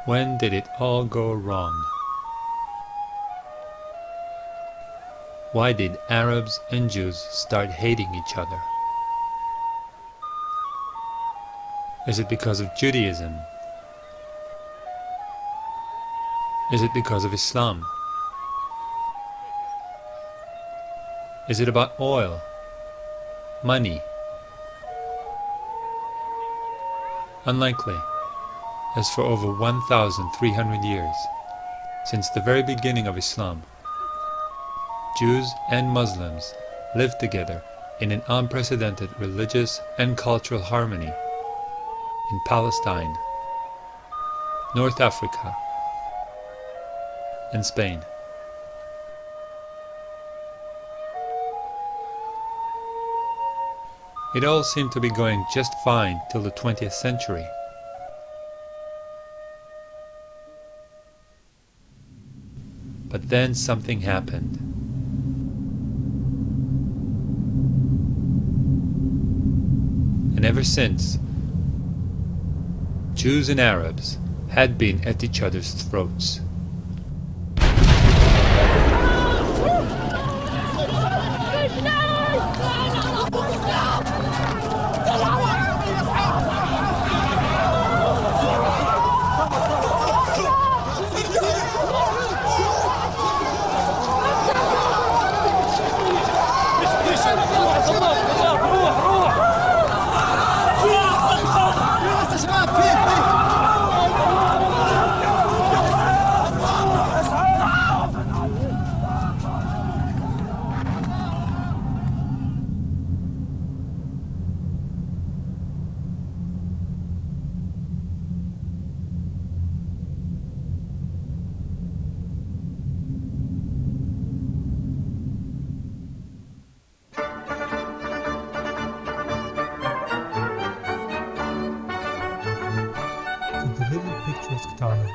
When did it all go wrong? Why did Arabs and Jews start hating each other? Is it because of Judaism? Is it because of Islam? Is it about oil? Money? Unlikely, as for over 1,300 years, since the very beginning of Islam, Jews and Muslims lived together in an unprecedented religious and cultural harmony in Palestine, North Africa, and Spain. It all seemed to be going just fine till the 20th century. But then something happened. And ever since, Jews and Arabs had been at each other's throats.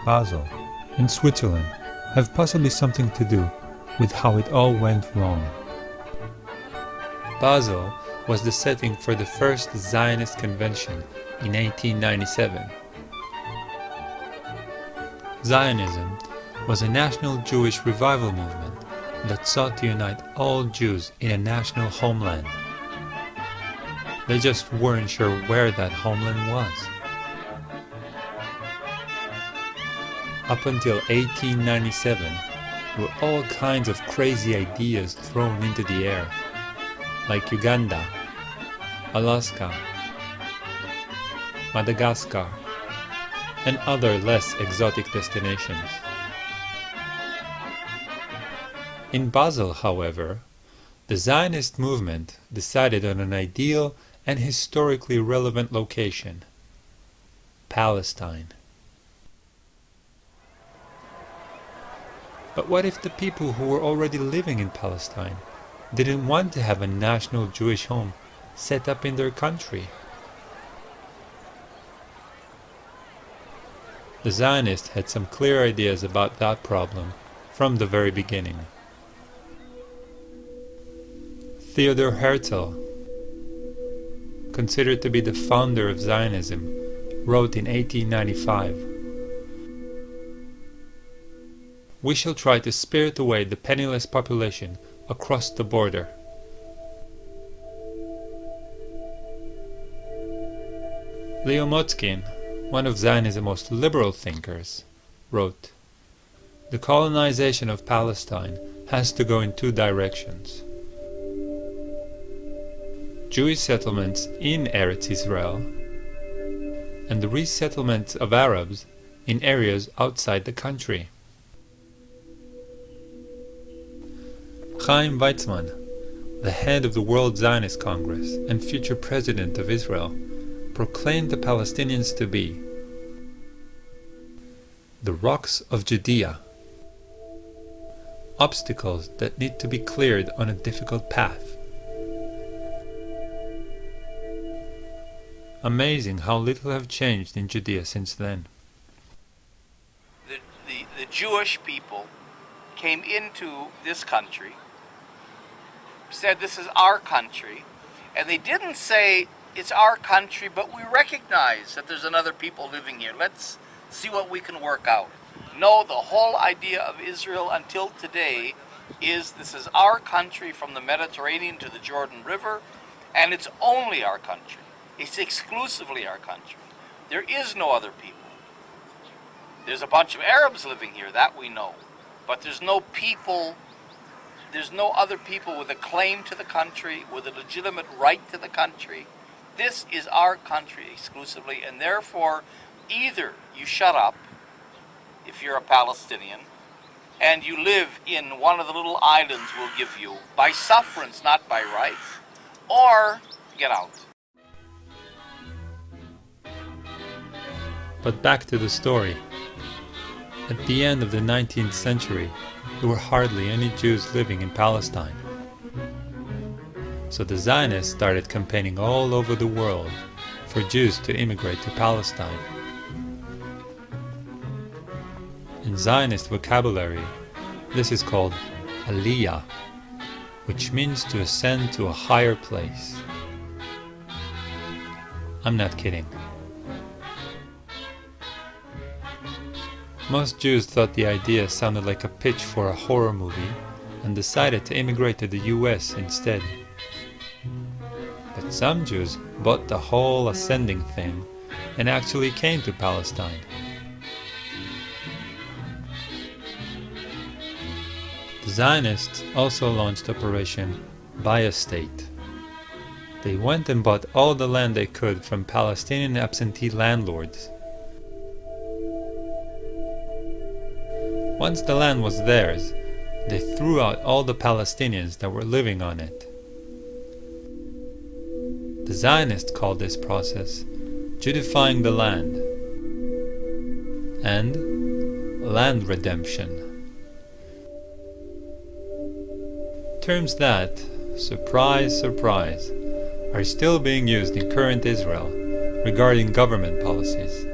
Basel, in Switzerland, have possibly something to do with how it all went wrong. Basel was the setting for the first Zionist convention in 1897. Zionism was a national Jewish revival movement that sought to unite all Jews in a national homeland. They just weren't sure where that homeland was. Up until 1897, there were all kinds of crazy ideas thrown into the air, like Uganda, Alaska, Madagascar, and other less exotic destinations. In Basel, however, the Zionist movement decided on an ideal and historically relevant location: Palestine. But what if the people who were already living in Palestine didn't want to have a national Jewish home set up in their country? The Zionists had some clear ideas about that problem from the very beginning. Theodor Herzl, considered to be the founder of Zionism, wrote in 1895, "We shall try to spirit away the penniless population across the border." Leo Motzkin, one of Zionism's most liberal thinkers, wrote, "The colonization of Palestine has to go in two directions. Jewish settlements in Eretz Israel and the resettlement of Arabs in areas outside the country." Chaim Weizmann, the head of the World Zionist Congress and future president of Israel, proclaimed the Palestinians to be the rocks of Judea, obstacles that need to be cleared on a difficult path. Amazing how little have changed in Judea since then. The Jewish people came into this country, said this is our country, and they didn't say it's our country, but we recognize that there's another people living here. Let's see what we can work out. No, the whole idea of Israel until today is this is our country from the Mediterranean to the Jordan River, and it's only our country. It's exclusively our country. There is no other people. There's a bunch of Arabs living here, that we know. But there's no people, there's no other people with a claim to the country, with a legitimate right to the country. This is our country exclusively, and therefore either you shut up if you're a Palestinian and you live in one of the little islands we'll give you by sufferance, not by right, or get out. But back to the story. At the end of the 19th century, there were hardly any Jews living in Palestine. So the Zionists started campaigning all over the world for Jews to immigrate to Palestine. In Zionist vocabulary, this is called aliyah, which means to ascend to a higher place. I'm not kidding. Most Jews thought the idea sounded like a pitch for a horror movie and decided to immigrate to the US instead. But some Jews bought the whole ascending thing and actually came to Palestine. The Zionists also launched Operation Buy a State. They went and bought all the land they could from Palestinian absentee landlords. Once the land was theirs, they threw out all the Palestinians that were living on it. The Zionists called this process Judifying the land and land redemption. Terms that, surprise, surprise, are still being used in current Israel regarding government policies.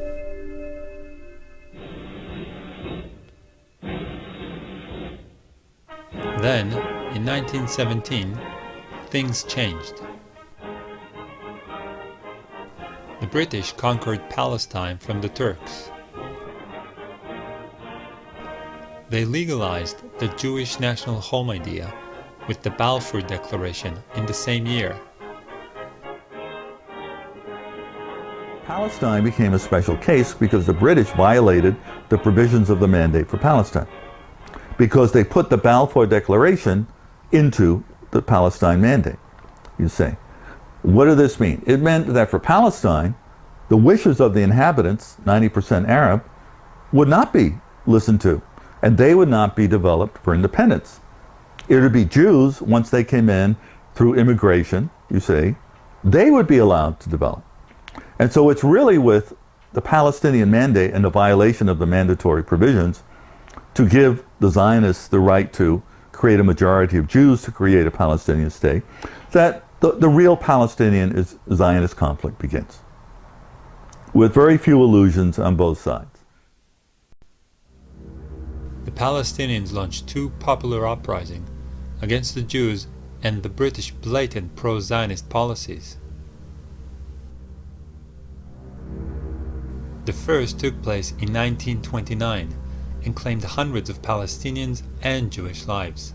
Then, in 1917, things changed. The British conquered Palestine from the Turks. They legalized the Jewish national home idea with the Balfour Declaration in the same year. Palestine became a special case because the British violated the provisions of the Mandate for Palestine, because they put the Balfour Declaration into the Palestine Mandate, you say. What did this mean? It meant that for Palestine, the wishes of the inhabitants, 90% Arab, would not be listened to, and they would not be developed for independence. It would be Jews, once they came in through immigration, you see, they would be allowed to develop. And so it's really with the Palestinian Mandate and the violation of the mandatory provisions to give the Zionists the right to create a majority of Jews to create a Palestinian state, that the real Palestinian Zionist conflict begins, with very few illusions on both sides. The Palestinians launched two popular uprisings against the Jews and the British blatant pro-Zionist policies. The first took place in 1929 and claimed hundreds of Palestinians and Jewish lives.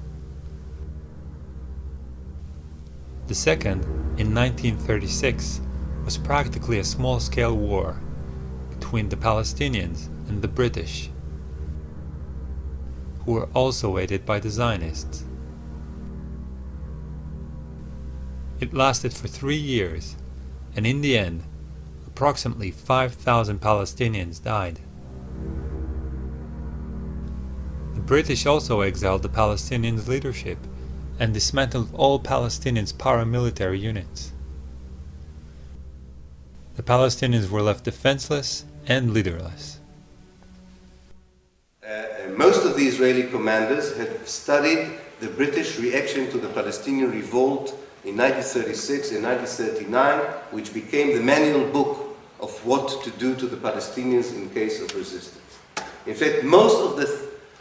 The second, in 1936, was practically a small-scale war between the Palestinians and the British, who were also aided by the Zionists. It lasted for 3 years, and in the end, approximately 5,000 Palestinians died. The British also exiled the Palestinians' leadership and dismantled all Palestinians' paramilitary units. The Palestinians were left defenseless and leaderless. Most of the Israeli commanders had studied the British reaction to the Palestinian revolt in 1936 and 1939, which became the manual book of what to do to the Palestinians in case of resistance. In fact, most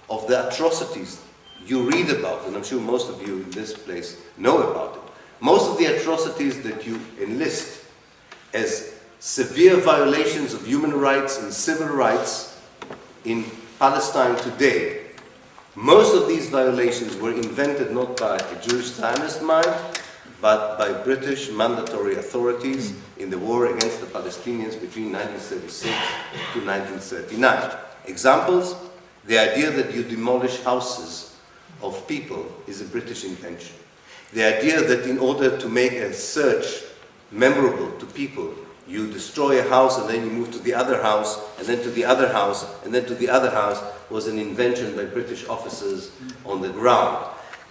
of the atrocities you read about, and I'm sure most of you in this place know about it, most of the atrocities that you enlist as severe violations of human rights and civil rights in Palestine today. Most of these violations were invented not by a Jewish Zionist mind, but by British mandatory authorities in the war against the Palestinians between 1936 to 1939. Examples: the idea that you demolish houses of people is a British invention. The idea that in order to make a search memorable to people, you destroy a house and then you move to the other house, and then to the other house, and then to the other house, was an invention by British officers on the ground.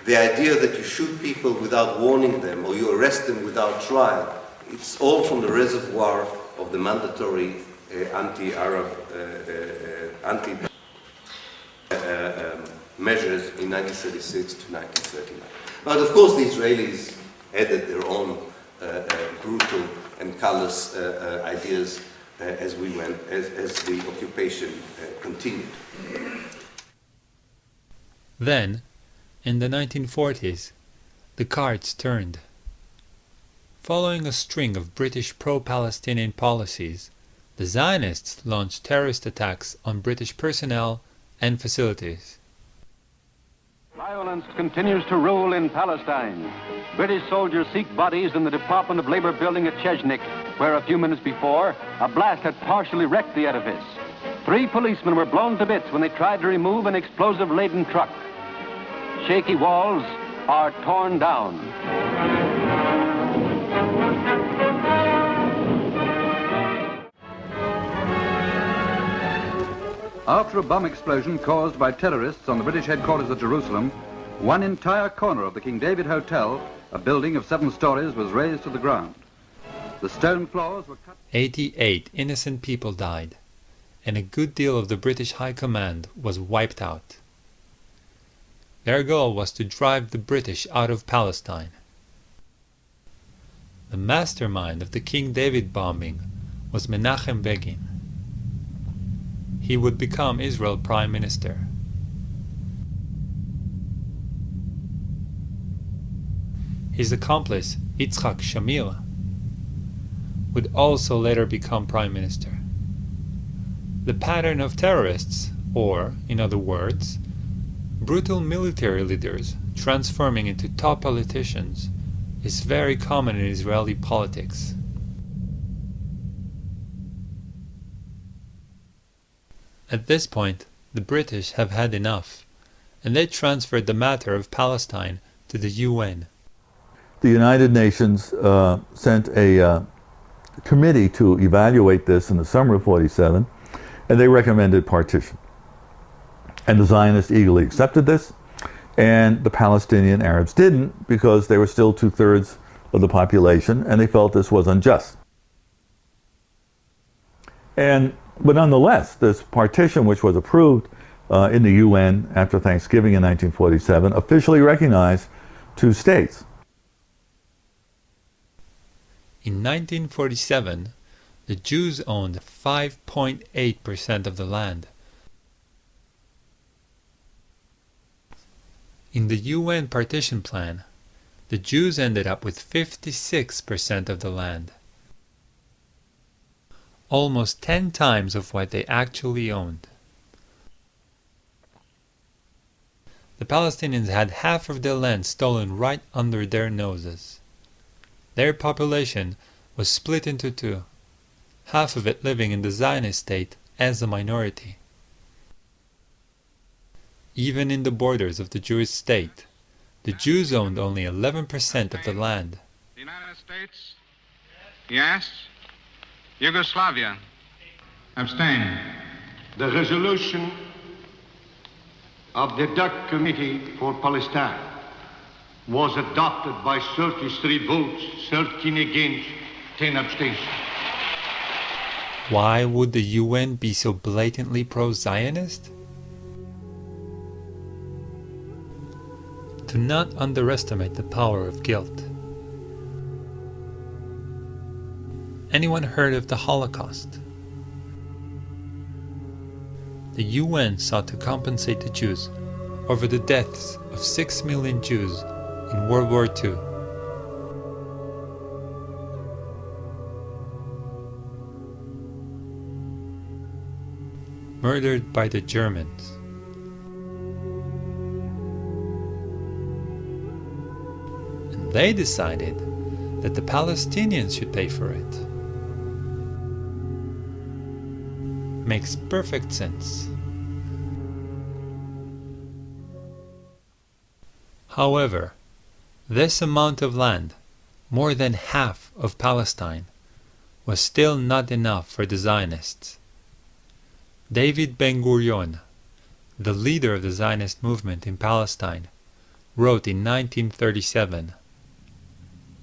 The idea that you shoot people without warning them, or you arrest them without trial, it's all from the reservoir of the mandatory anti-Arab, measures in 1936 to 1939. But of course the Israelis added their own brutal and callous ideas as the occupation continued. Then, in the 1940s, the cards turned. Following a string of British pro-Palestinian policies, the Zionists launched terrorist attacks on British personnel and facilities. Violence continues to rule in Palestine. British soldiers seek bodies in the Department of Labor building at Chechnik, where a few minutes before, a blast had partially wrecked the edifice. 3 policemen were blown to bits when they tried to remove an explosive-laden truck. Shaky walls are torn down. After a bomb explosion caused by terrorists on the British headquarters at Jerusalem, one entire corner of the King David Hotel, a building of 7 stories, was razed to the ground. The stone floors were cut. 88 innocent people died, and a good deal of the British High Command was wiped out. Their goal was to drive the British out of Palestine. The mastermind of the King David bombing was Menachem Begin. He would become Israel Prime Minister. His accomplice, Yitzhak Shamir, would also later become Prime Minister. The pattern of terrorists, or, in other words, brutal military leaders transforming into top politicians, is very common in Israeli politics. At this point, the British have had enough, and they transferred the matter of Palestine to the UN. The United Nations sent a committee to evaluate this in the summer of '47, and they recommended partition. And the Zionists eagerly accepted this, and the Palestinian Arabs didn't, because they were still 2/3 of the population, and they felt this was unjust. But nonetheless, this partition, which was approved in the UN after Thanksgiving in 1947, officially recognized 2 states. In 1947, the Jews owned 5.8% of the land. In the UN partition plan, the Jews ended up with 56% of the land, almost 10 times of what they actually owned. The Palestinians had half of their land stolen right under their noses. Their population was split into 2, half of it living in the Zionist state as a minority. Even in the borders of the Jewish state, the Jews owned only 11% of the land. The United States? Yes. Yugoslavia? Abstain. The resolution of the DUC Committee for Palestine was adopted by 33 votes, 13 against, 10 abstentions. Why would the UN be so blatantly pro-Zionist? Do not underestimate the power of guilt. Anyone heard of the Holocaust? The UN sought to compensate the Jews over the deaths of 6 million Jews in World War II. murdered by the Germans. And they decided that the Palestinians should pay for it. Makes perfect sense. However, this amount of land, more than half of Palestine, was still not enough for the Zionists. David Ben-Gurion, the leader of the Zionist movement in Palestine, wrote in 1937,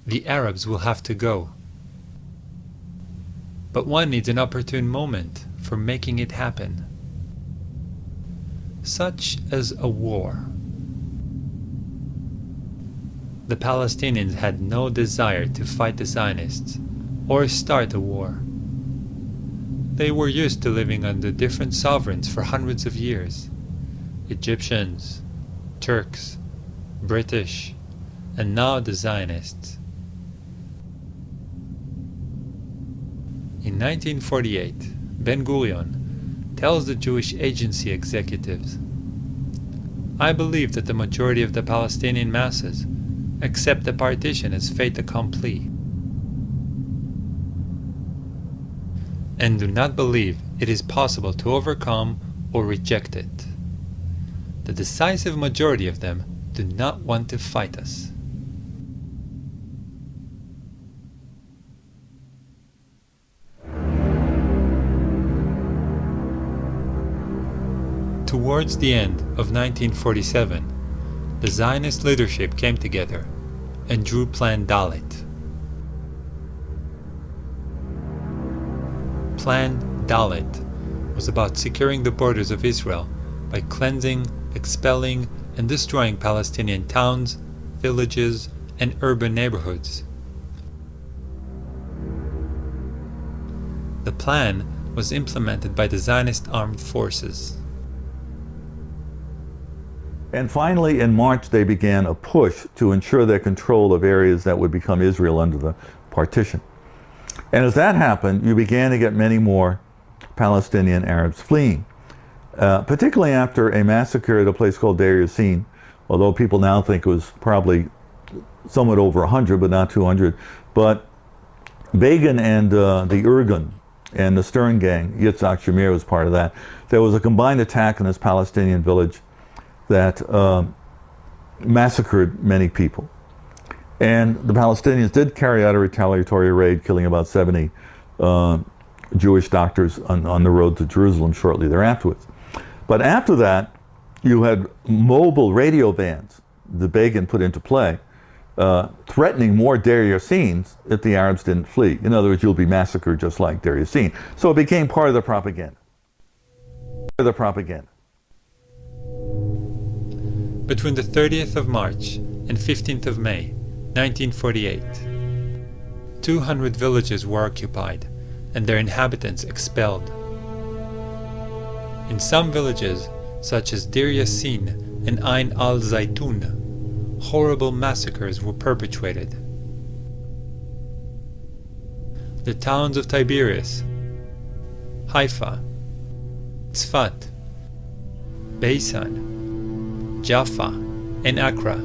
"The Arabs will have to go. But one needs an opportune moment for making it happen, such as a war." The Palestinians had no desire to fight the Zionists or start a war. They were used to living under different sovereigns for hundreds of years: Egyptians, Turks, British, and now the Zionists. In 1948, Ben-Gurion tells the Jewish Agency executives, "I believe that the majority of the Palestinian masses accept the partition as fait accompli, and do not believe it is possible to overcome or reject it. The decisive majority of them do not want to fight us." Towards the end of 1947, the Zionist leadership came together and drew Plan Dalet. Plan Dalet was about securing the borders of Israel by cleansing, expelling, and destroying Palestinian towns, villages, and urban neighborhoods. The plan was implemented by the Zionist armed forces. And finally, in March, they began a push to ensure their control of areas that would become Israel under the partition. And as that happened, you began to get many more Palestinian Arabs fleeing, particularly after a massacre at a place called Deir Yassin, although people now think it was probably somewhat over 100, but not 200. But Begin and the Irgun and the Stern gang, Yitzhak Shamir was part of that. There was a combined attack in this Palestinian village that massacred many people. And the Palestinians did carry out a retaliatory raid, killing about 70 Jewish doctors on the road to Jerusalem shortly thereafter. But after that, you had mobile radio vans that Begin put into play, threatening more Deir Yassins if the Arabs didn't flee. In other words, you'll be massacred just like Deir Yassin. So it became part of the propaganda. Between the 30th of March and 15th of May, 1948, 200 villages were occupied and their inhabitants expelled. In some villages, such as Deir Yassin and Ain al-Zaytun, horrible massacres were perpetrated. The towns of Tiberias, Haifa, Tzfat, Beisan, Jaffa, and Accra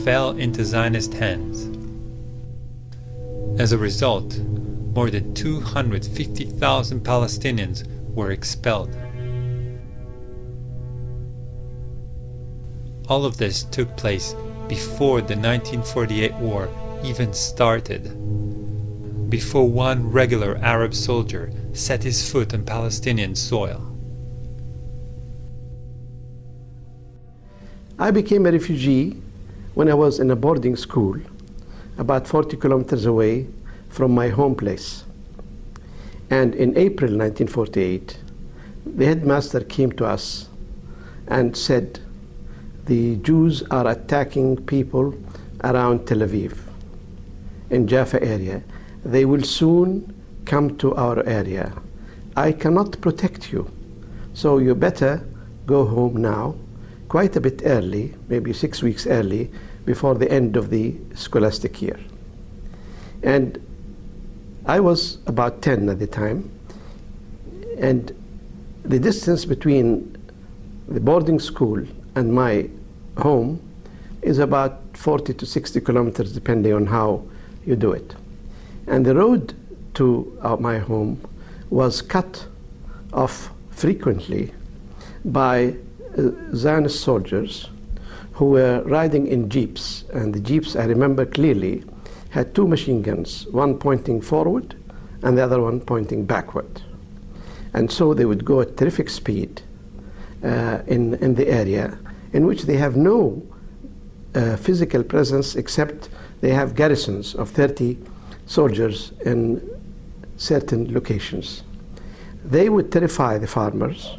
fell into Zionist hands. As a result, more than 250,000 Palestinians were expelled. All of this took place before the 1948 war even started, before one regular Arab soldier set his foot on Palestinian soil. I became a refugee when I was in a boarding school about 40 kilometers away from my home place. And in April 1948, the headmaster came to us and said, "The Jews are attacking people around Tel Aviv, in Jaffa area. They will soon come to our area. I cannot protect you, so you better go home now, quite a bit early, maybe 6 weeks early, before the end of the scholastic year." And I was about 10 at the time, and the distance between the boarding school and my home is about 40 to 60 kilometers, depending on how you do it. And the road to my home was cut off frequently by Zionist soldiers who were riding in jeeps. And the jeeps, I remember clearly, had two machine guns, one pointing forward and the other one pointing backward. And so they would go at terrific speed in the area in which they have no physical presence, except they have garrisons of 30 soldiers in certain locations. They would terrify the farmers,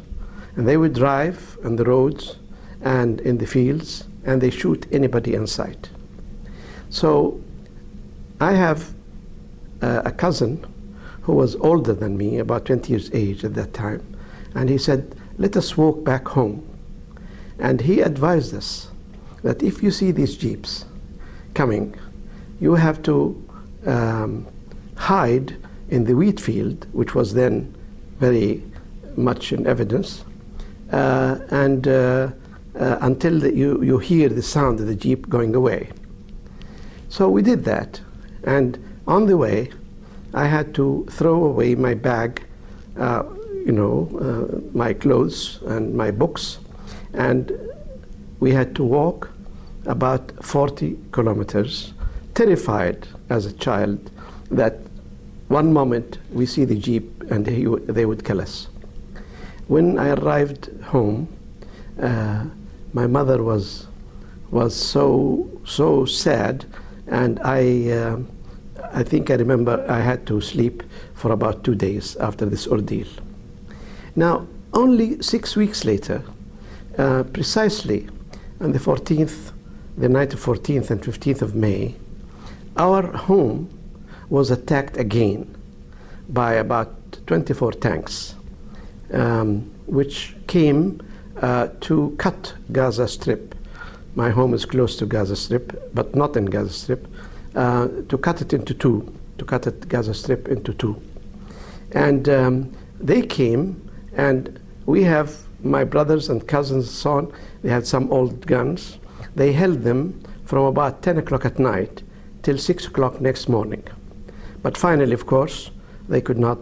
and they would drive on the roads and in the fields, and they shoot anybody in sight. So I have a cousin who was older than me, about 20 years age at that time, and he said, "Let us walk back home." And he advised us that if you see these jeeps coming, you have to hide in the wheat field, which was then very much in evidence, until you hear the sound of the jeep going away. So we did that, and on the way I had to throw away my bag, my clothes and my books, and we had to walk about 40 kilometers, terrified as a child that one moment we see the jeep and they would kill us. When I arrived home, my mother was so sad, and I think I remember I had to sleep for about 2 days after this ordeal. Now, only 6 weeks later, precisely on the night of 14th and 15th of May, our home was attacked again by about 24 tanks, which came to cut Gaza Strip. My home is close to Gaza Strip, but not in Gaza Strip, to cut it into two, to cut it, Gaza Strip into two. And they came, and we have my brothers and cousins and so on, they had some old guns. They held them from about 10 o'clock at night till 6 o'clock next morning. But finally, of course, they could not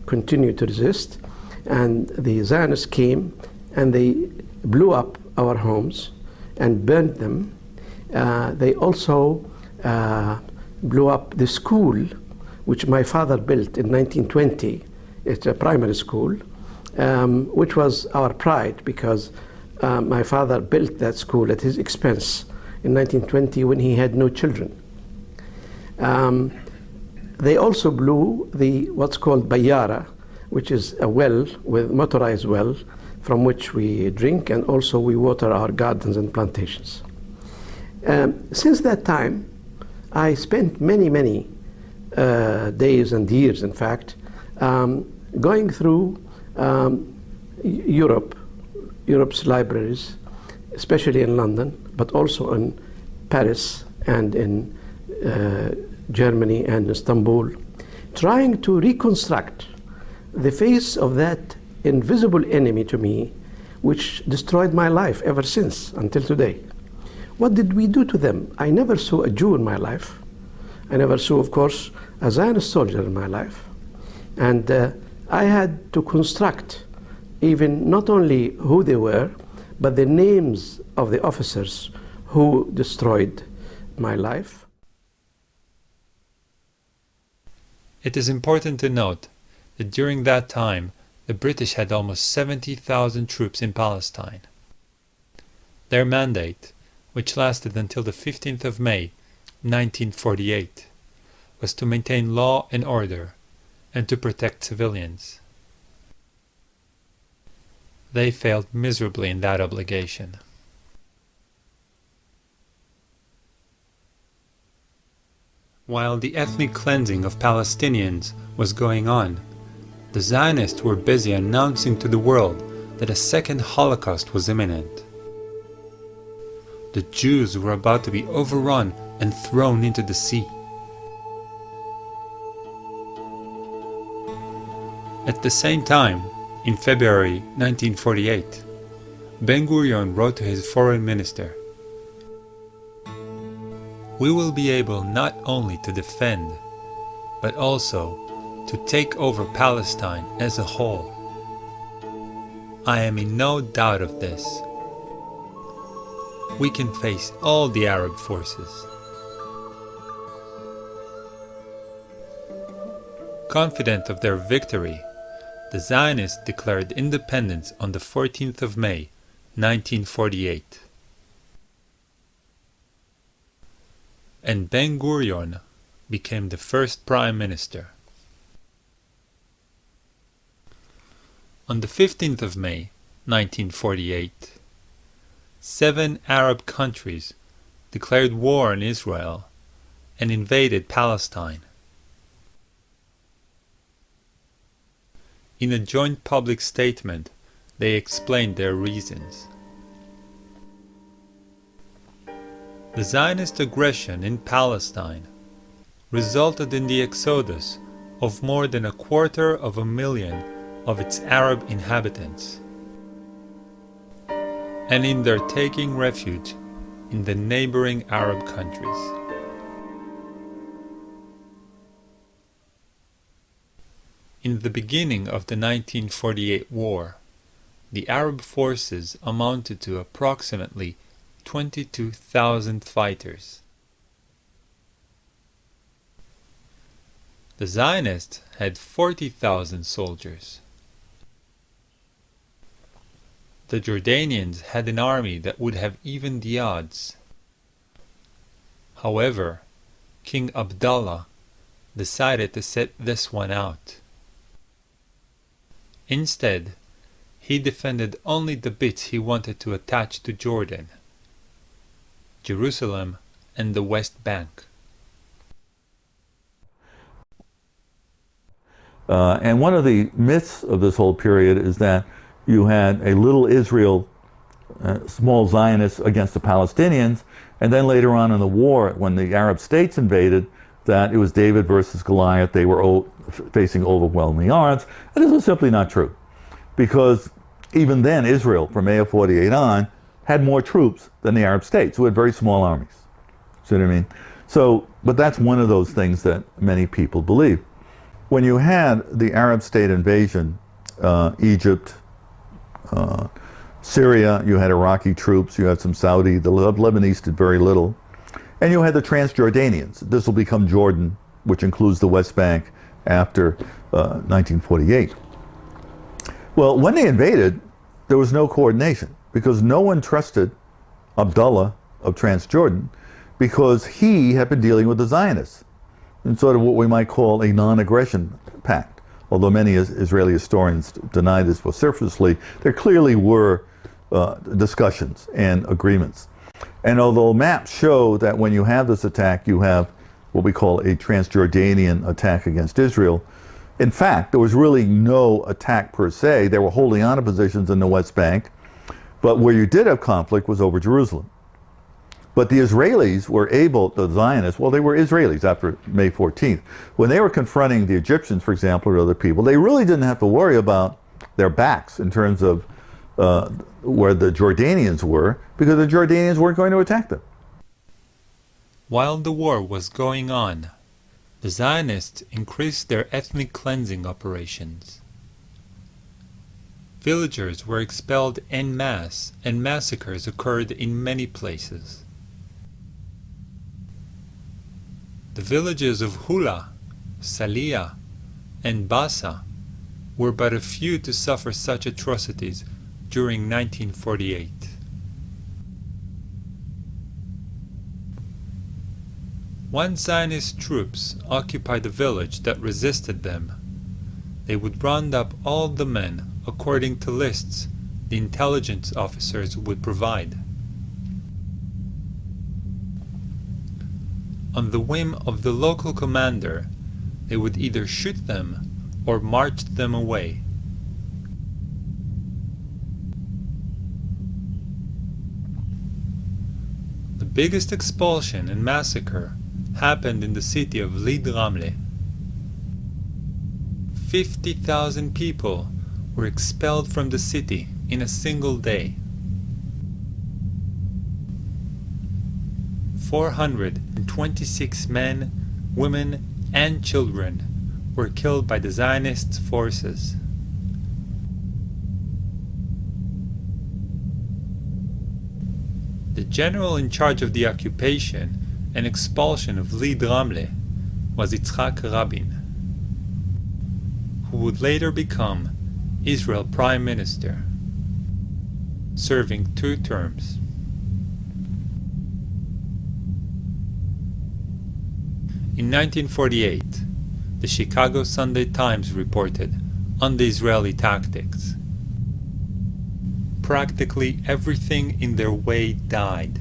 continue to resist, and the Zionists came and they blew up our homes and burned them. They also blew up the school, which my father built in 1920. It's a primary school, which was our pride, because my father built that school at his expense in 1920 when he had no children. They also blew what's called bayara, which is a well, with motorized well, from which we drink, and also we water our gardens and plantations. Since that time, I spent many days and years, in fact, going through Europe's libraries, especially in London, but also in Paris and in Germany and Istanbul, trying to reconstruct the face of that invisible enemy to me, which destroyed my life ever since, until today. What did we do to them? I never saw a Jew in my life. I never saw, of course, a Zionist soldier in my life. And I had to construct even not only who they were, but the names of the officers who destroyed my life. It is important to note that during that time, the British had almost 70,000 troops in Palestine. Their mandate, which lasted until the 15th of May, 1948, was to maintain law and order and to protect civilians. They failed miserably in that obligation. While the ethnic cleansing of Palestinians was going on, the Zionists were busy announcing to the world that a second Holocaust was imminent. The Jews were about to be overrun and thrown into the sea. At the same time, In February 1948, Ben-Gurion wrote to his foreign minister, "We will be able not only to defend, but also to take over Palestine as a whole. I am in no doubt of this. We can face all the Arab forces." Confident of their victory, the Zionists declared independence on the 14th of May, 1948. And Ben-Gurion became the first prime minister. On the 15th of May, 1948, 7 Arab countries declared war on Israel and invaded Palestine. In a joint public statement, they explained their reasons. The Zionist aggression in Palestine resulted in the exodus of more than 250,000 of its Arab inhabitants, and in their taking refuge in the neighboring Arab countries. In the beginning of the 1948 war, the Arab forces amounted to approximately 22,000 fighters. The Zionists had 40,000 soldiers. The Jordanians had an army that would have evened the odds. However, King Abdullah decided to sit this one out. Instead, he defended only the bits he wanted to attach to Jordan: Jerusalem and the West Bank. And one of the myths of this whole period is that you had a little Israel, small Zionists against the Palestinians, and then later on in the war, when the Arab states invaded, that it was David versus Goliath. They were facing overwhelming odds, and this was simply not true, because even then Israel, from May of 48 on, had more troops than the Arab states, who had very small armies. See what I mean? So, but that's one of those things that many people believe. When you had the Arab state invasion, Egypt, Syria, you had Iraqi troops, you had some Saudi, the Lebanese did very little, and you had the Transjordanians. This will become Jordan, which includes the West Bank after 1948. Well, when they invaded, there was no coordination, because no one trusted Abdullah of Transjordan, because he had been dealing with the Zionists in sort of what we might call a non-aggression pact. Although many Israeli historians deny this vociferously, there clearly were discussions and agreements. And although maps show that when you have this attack, you have what we call a Transjordanian attack against Israel, in fact, there was really no attack per se. They were holding on to positions in the West Bank, but where you did have conflict was over Jerusalem. But the Israelis were able, the Zionists, well, they were Israelis after May 14th. When they were confronting the Egyptians, for example, or other people, they really didn't have to worry about their backs in terms of where the Jordanians were, because the Jordanians weren't going to attack them. While the war was going on, the Zionists increased their ethnic cleansing operations. Villagers were expelled en masse, and massacres occurred in many places. The villages of Hula, Saliyah, and Bassa were but a few to suffer such atrocities during 1948. Once Zionist troops occupied a village that resisted them, they would round up all the men according to lists the intelligence officers would provide. On the whim of the local commander, they would either shoot them or march them away. The biggest expulsion and massacre happened in the city of Lid Ramle. 50,000 people were expelled from the city in a single day. 426 men, women, and children were killed by the Zionist forces. The general in charge of the occupation and expulsion of Lead Ramle was Yitzhak Rabin, who would later become Israel Prime Minister, serving 2 terms. In 1948, the Chicago Sunday Times reported on the Israeli tactics. Practically everything in their way died.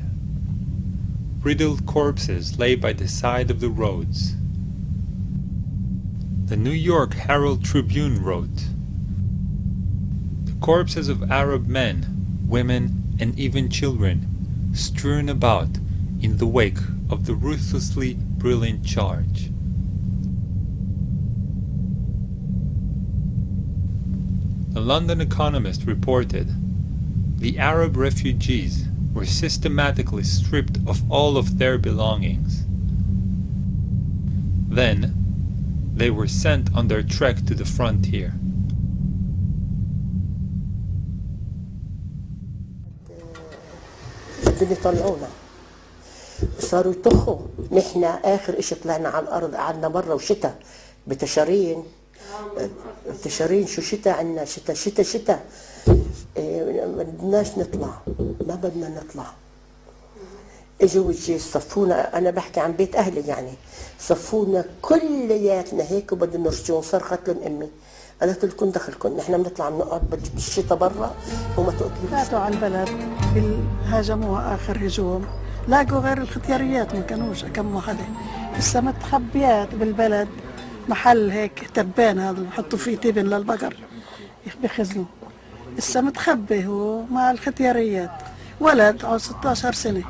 Riddled corpses lay by the side of the roads. The New York Herald Tribune wrote, "The corpses of Arab men, women, and even children strewn about in the wake of the ruthlessly brilliant charge." The London Economist reported, "The Arab refugees were systematically stripped of all of their belongings. Then, they were sent on their trek to the frontier." بدهم يطلعونا، صاروا يطخوا. نحن آخر إشي طلعنا على الأرض قعدنا برا وشتاء بتشارين. تشارين شو شتاء عنا، شتاء ما بدناش نطلع، ما بدنا نطلع. اجوا الجيش صفونا، انا بحكي عن بيت اهلي يعني، صفونا كلياتنا هيك وبدهم نرجعون. صرخت لهم امي، قالت لكم دخلكم، نحن بنطلع بنقعد بالشتاء برا وما تقتلوش. فاتوا على البلد هاجموها اخر هجوم، لاقوا غير الختياريات ما كانوش كم وحده. لسه متخبيات بالبلد محل هيك تبان هذا بحطوا فيه تبن للبقر بخزنوا. لسه متخبي هو مع الختياريات، ولد عمره 16 سنة،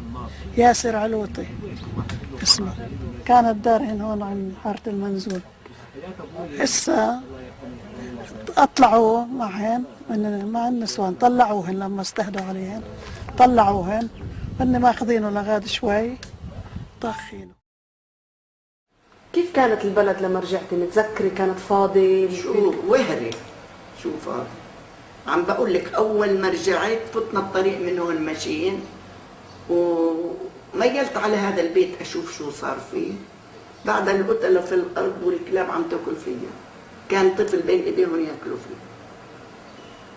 ياسر علوطي اسمه، كانت دارهن هون عن حارة المنزول. لسه اطلعوا معهن مع النسوان، طلعوهن لما استهدوا عليهن، طلعوهن هن ماخذينه لغاد شوي طاخينه. كيف كانت البلد لما رجعتي؟ متذكري كانت فاضي؟ شو وهري، شو فاضي. عم بقول لك اول ما رجعت فتنا الطريق من هون ماشيين، وميلت على هذا البيت اشوف شو صار فيه. بعد القتلة في الارض والكلاب عم تاكل فيه، كان طفل بين ايديهم ياكلوا فيه.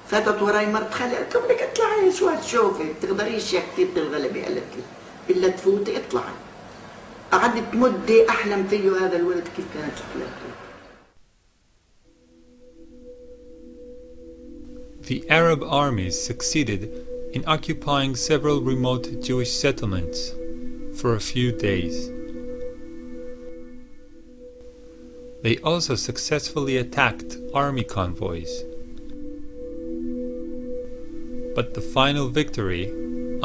فاتت وراي مرت خالي، قلت لها بدك اطلعي شو هتشوفي، بتقدريش يا كثير تنغلبي، قالت لي الا تفوتي اطلعي. قعدت مدة احلم فيه هذا الولد كيف كانت حياته. The Arab armies succeeded in occupying several remote Jewish settlements for a few days. They also successfully attacked army convoys. But the final victory,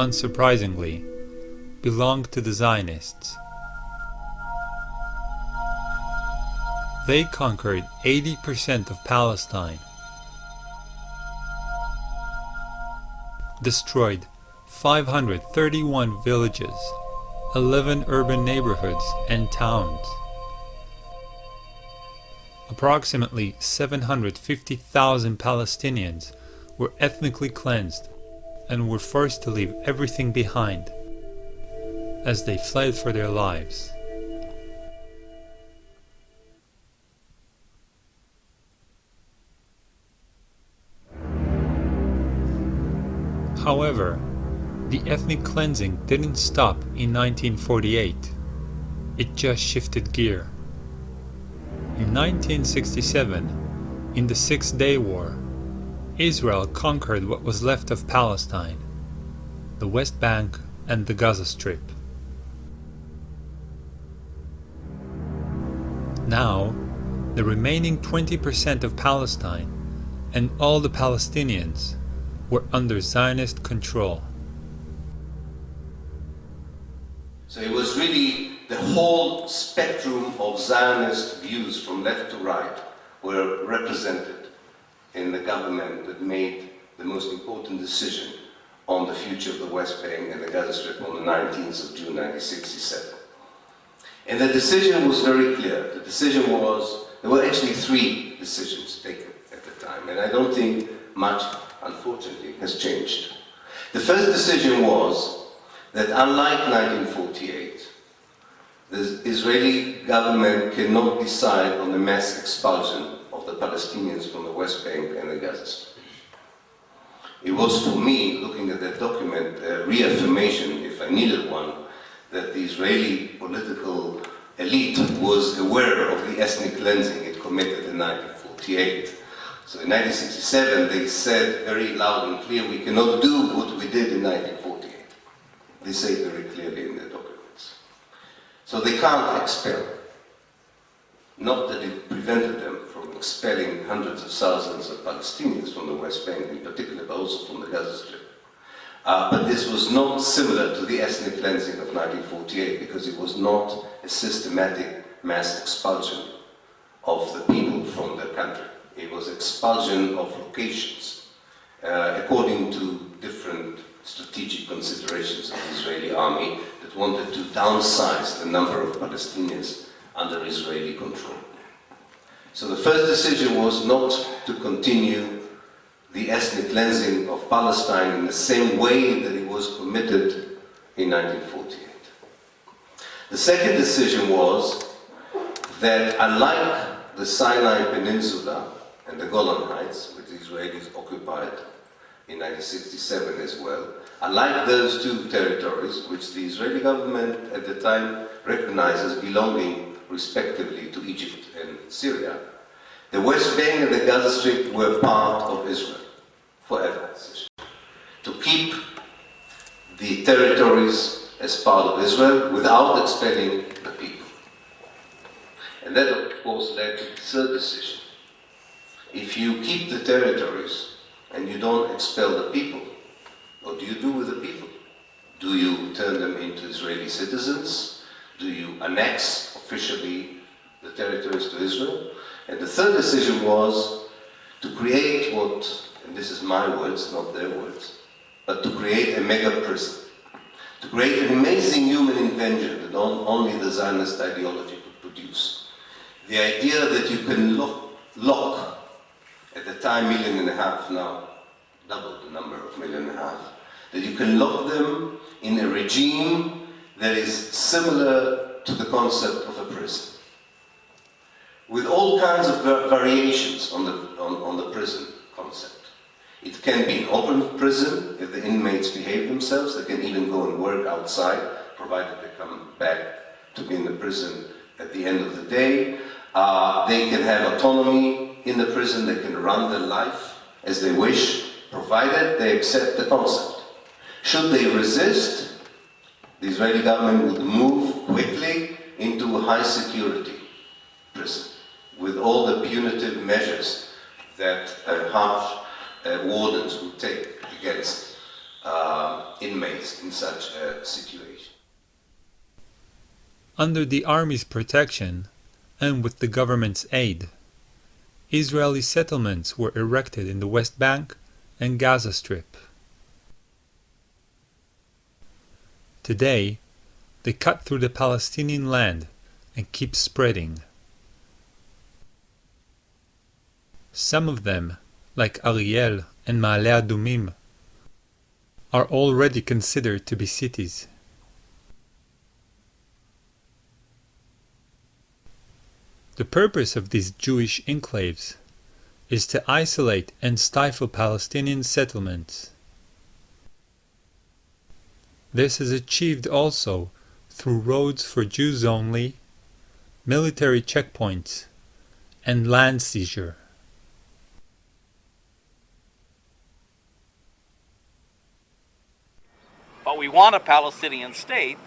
unsurprisingly, belonged to the Zionists. They conquered 80% of Palestine, destroyed 531 villages, 11 urban neighborhoods and towns. Approximately 750,000 Palestinians were ethnically cleansed and were forced to leave everything behind as they fled for their lives. However, the ethnic cleansing didn't stop in 1948. It just shifted gear. In 1967, in the Six-Day War, Israel conquered what was left of Palestine, the West Bank and the Gaza Strip. Now, the remaining 20% of Palestine and all the Palestinians were under Zionist control. So it was really the whole spectrum of Zionist views from left to right were represented. in the government that made the most important decision on the future of the West Bank and the Gaza Strip on the 19th of June 1967. And the decision was very clear. The decision was, there were actually three decisions taken at the time, and I don't think much, unfortunately, has changed. The first decision was that unlike 1948, the Israeli government cannot decide on the mass expulsion of the Palestinians from the West Bank and the Gaza Strip. It was for me, looking at that document, a reaffirmation, if I needed one, that the Israeli political elite was aware of the ethnic cleansing it committed in 1948. So in 1967 they said very loud and clear, we cannot do what we did in 1948. They say it very clearly in their documents. So they can't expel. Not that it prevented them from expelling hundreds of thousands of Palestinians from the West Bank in particular, but also from the Gaza Strip. But this was not similar to the ethnic cleansing of 1948 because it was not a systematic mass expulsion of the people from the country. It was expulsion of locations according to different strategic considerations of the Israeli army that wanted to downsize the number of Palestinians under Israeli control. So the first decision was not to continue the ethnic cleansing of Palestine in the same way that it was committed in 1948. The second decision was that unlike the Sinai Peninsula and the Golan Heights, which the Israelis occupied in 1967 as well, unlike those two territories, which the Israeli government at the time recognized as belonging respectively to Egypt and Syria, the West Bank and the Gaza Strip were part of Israel forever. To keep the territories as part of Israel without expelling the people. And that, of course, led to the third decision. If you keep the territories and you don't expel the people, what do you do with the people? Do you turn them into Israeli citizens? Do you annex officially the territories to Israel? And the third decision was to create what, and this is my words, not their words, but to create a mega prison. To create an amazing human invention that only the Zionist ideology could produce. The idea that you can lock at the time 1.5 million, now double the number of 1.5 million, that you can lock them in a regime that is similar to the concept of a prison, with all kinds of variations on the prison concept. It can be an open prison if the inmates behave themselves. They can even go and work outside, provided they come back to be in the prison at the end of the day. They can have autonomy in the prison. They can run their life as they wish, provided they accept the concept. Should they resist, the Israeli government would move quickly into a high security prison with all the punitive measures that harsh wardens would take against inmates in such a situation. Under the army's protection, and with the government's aid, Israeli settlements were erected in the West Bank and Gaza Strip. Today, they cut through the Palestinian land and keep spreading. Some of them, like Ariel and Ma'ale Adumim, are already considered to be cities. The purpose of these Jewish enclaves is to isolate and stifle Palestinian settlements. This is achieved also through roads for Jews only, military checkpoints, and land seizure. But we want a Palestinian state,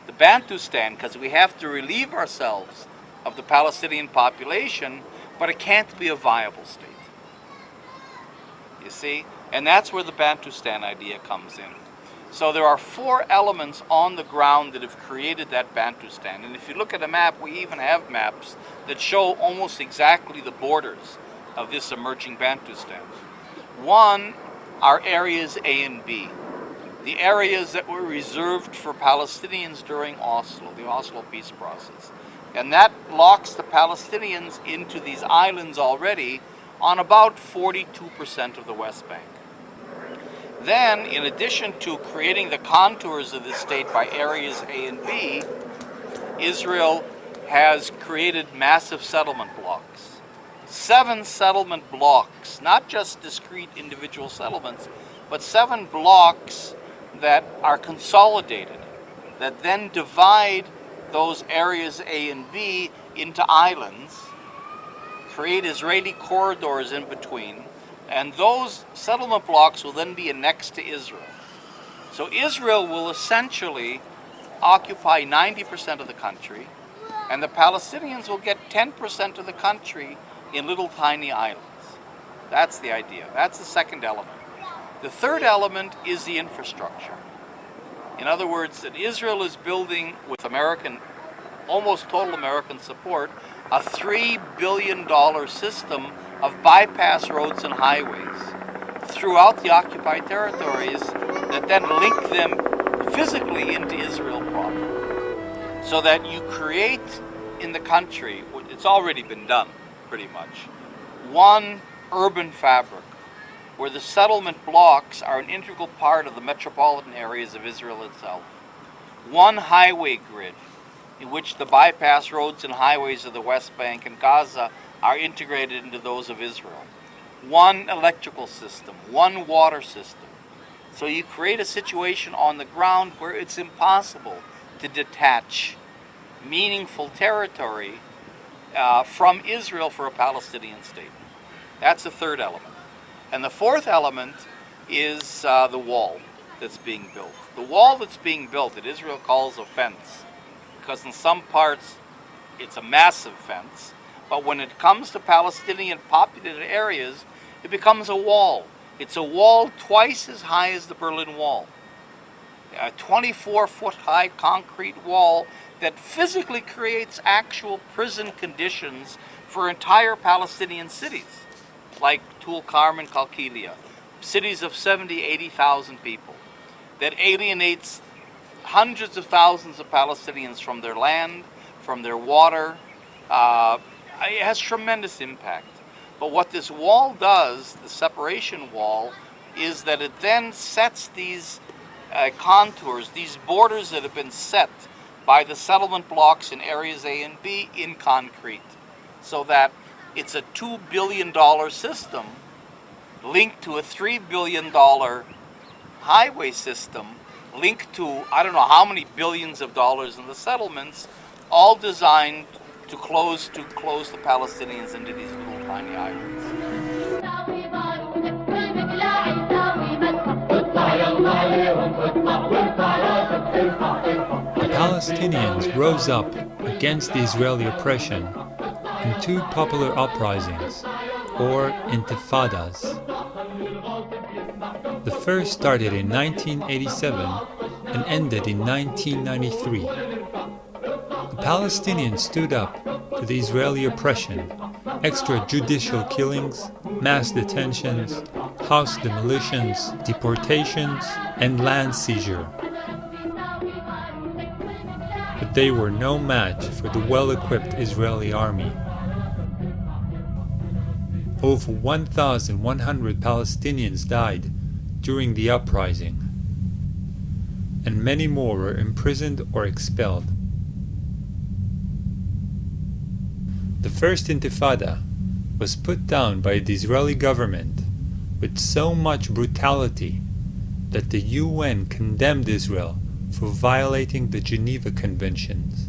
the Bantustan, because we have to relieve ourselves of the Palestinian population, but it can't be a viable state. You see? And that's where the Bantustan idea comes in. So there are 4 elements on the ground that have created that Bantustan. And if you look at a map, we even have maps that show almost exactly the borders of this emerging Bantustan. One are areas A and B, the areas that were reserved for Palestinians during Oslo, the Oslo peace process. And that locks the Palestinians into these islands already on about 42% of the West Bank. Then, in addition to creating the contours of this state by areas A and B, Israel has created massive settlement blocks. 7 settlement blocks, not just discrete individual settlements, but 7 blocks that are consolidated, that then divide those areas A and B into islands, create Israeli corridors in between, and those settlement blocks will then be annexed to Israel. So Israel will essentially occupy 90% of the country, and the Palestinians will get 10% of the country in little tiny islands. That's the idea. That's the second element. The third element is the infrastructure. In other words, that Israel is building, with American, almost total American support, a $3 billion system of bypass roads and highways throughout the occupied territories that then link them physically into Israel proper. So that you create in the country, it's already been done pretty much, one urban fabric where the settlement blocks are an integral part of the metropolitan areas of Israel itself. One highway grid in which the bypass roads and highways of the West Bank and Gaza are integrated into those of Israel. One electrical system, one water system. So you create a situation on the ground where it's impossible to detach meaningful territory from Israel for a Palestinian state. That's the third element. And the fourth element is the wall that's being built. The wall that's being built that Israel calls a fence, because in some parts it's a massive fence, but when it comes to Palestinian populated areas, it becomes a wall. It's a wall twice as high as the Berlin Wall. A 24-foot high concrete wall that physically creates actual prison conditions for entire Palestinian cities, like Tulkarm and Qalqilia, cities of 70,000, 80,000 people, that alienates hundreds of thousands of Palestinians from their land, from their water. It has tremendous impact. But what this wall does, the separation wall, is that it then sets these contours, these borders that have been set by the settlement blocks in areas A and B in concrete, so that it's a $2 billion system linked to a $3 billion highway system linked to I don't know how many billions of dollars in the settlements, all designed to close the Palestinians into these little tiny islands. The Palestinians rose up against the Israeli oppression in 2 popular uprisings, or intifadas. The first started in 1987 and ended in 1993. The Palestinians stood up to the Israeli oppression, extrajudicial killings, mass detentions, house demolitions, deportations, and land seizure. But they were no match for the well-equipped Israeli army. Over 1,100 Palestinians died during the uprising, and many more were imprisoned or expelled. The first intifada was put down by the Israeli government with so much brutality that the UN condemned Israel for violating the Geneva Conventions.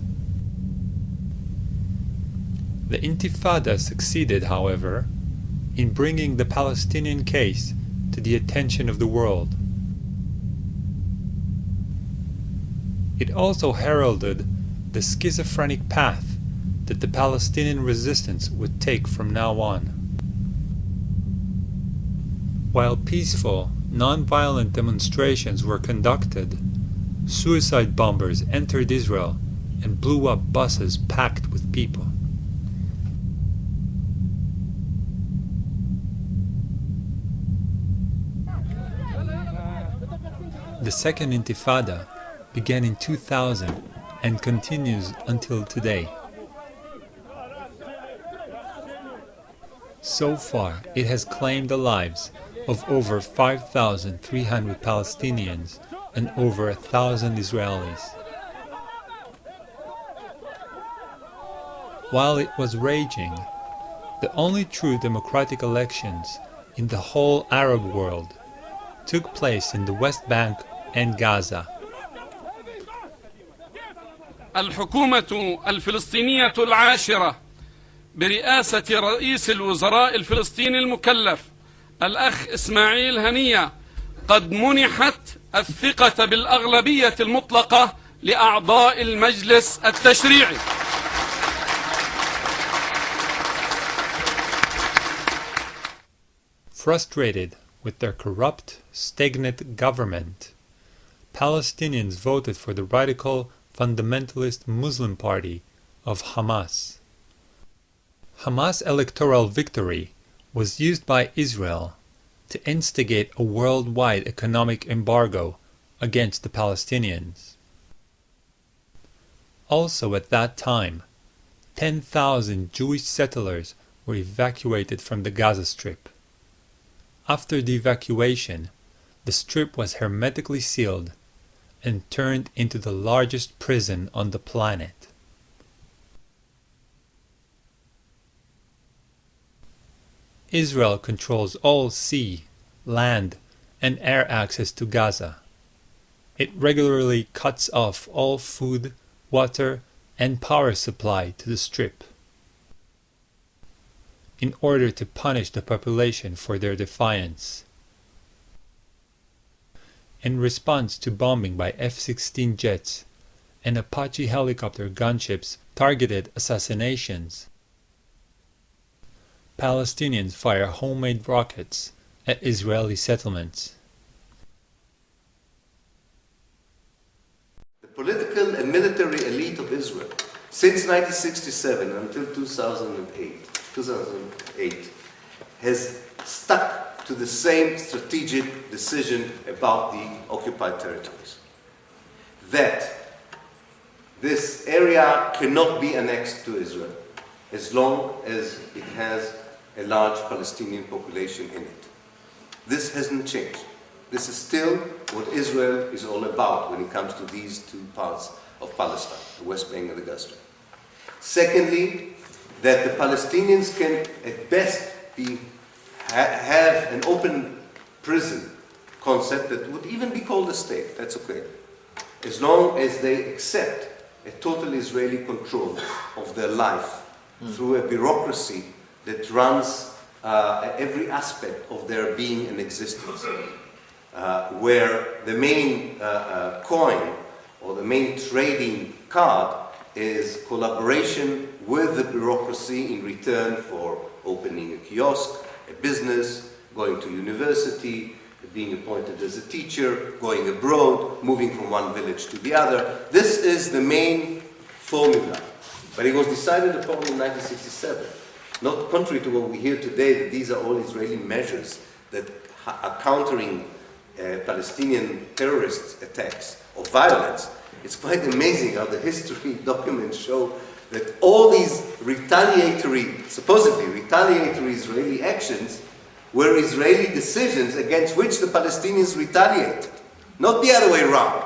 The intifada succeeded, however, in bringing the Palestinian case to the attention of the world. It also heralded the schizophrenic path that the Palestinian resistance would take from now on. While peaceful, non-violent demonstrations were conducted, suicide bombers entered Israel and blew up buses packed with people. The Second Intifada began in 2000 and continues until today. So far, it has claimed the lives of over 5,300 Palestinians and over 1,000 Israelis. While it was raging, the only true democratic elections in the whole Arab world took place in the West Bank and Gaza. الحكومة الفلسطينية العاشرة برئاسة رئيس الوزراء الفلسطيني المكلف الأخ إسماعيل هنية قد منحت الثقة بالأغلبية المطلقة لأعضاء المجلس التشريعي. Frustrated with their corrupt, stagnant government, Palestinians voted for the radical fundamentalist Muslim party of Hamas. Hamas' electoral victory was used by Israel to instigate a worldwide economic embargo against the Palestinians. Also at that time, 10,000 Jewish settlers were evacuated from the Gaza Strip. After the evacuation, the strip was hermetically sealed and turned into the largest prison on the planet. Israel controls all sea, land, and air access to Gaza. It regularly cuts off all food, water, and power supply to the strip in order to punish the population for their defiance. In response to bombing by F-16 jets and Apache helicopter gunships targeted assassinations, Palestinians fire homemade rockets at Israeli settlements. The political and military elite of Israel, since 1967 until 2008, has stuck to the same strategic decision about the occupied territories. That this area cannot be annexed to Israel as long as it has a large Palestinian population in it. This hasn't changed. This is still what Israel is all about when it comes to these two parts of Palestine, the West Bank and the Gaza Strip. Secondly, that the Palestinians can at best have an open prison concept that would even be called a state, that's okay, as long as they accept a total Israeli control of their life through a bureaucracy that runs every aspect of their being and existence, where the main coin or the main trading card is collaboration with the bureaucracy in return for opening a kiosk, a business, going to university, being appointed as a teacher, going abroad, moving from one village to the other. This is the main formula. But it was decided upon in 1967. Not contrary to what we hear today, that these are all Israeli measures that are countering Palestinian terrorist attacks or violence. It's quite amazing how the history documents show that all these retaliatory, supposedly retaliatory Israeli actions were Israeli decisions against which the Palestinians retaliated. Not the other way around,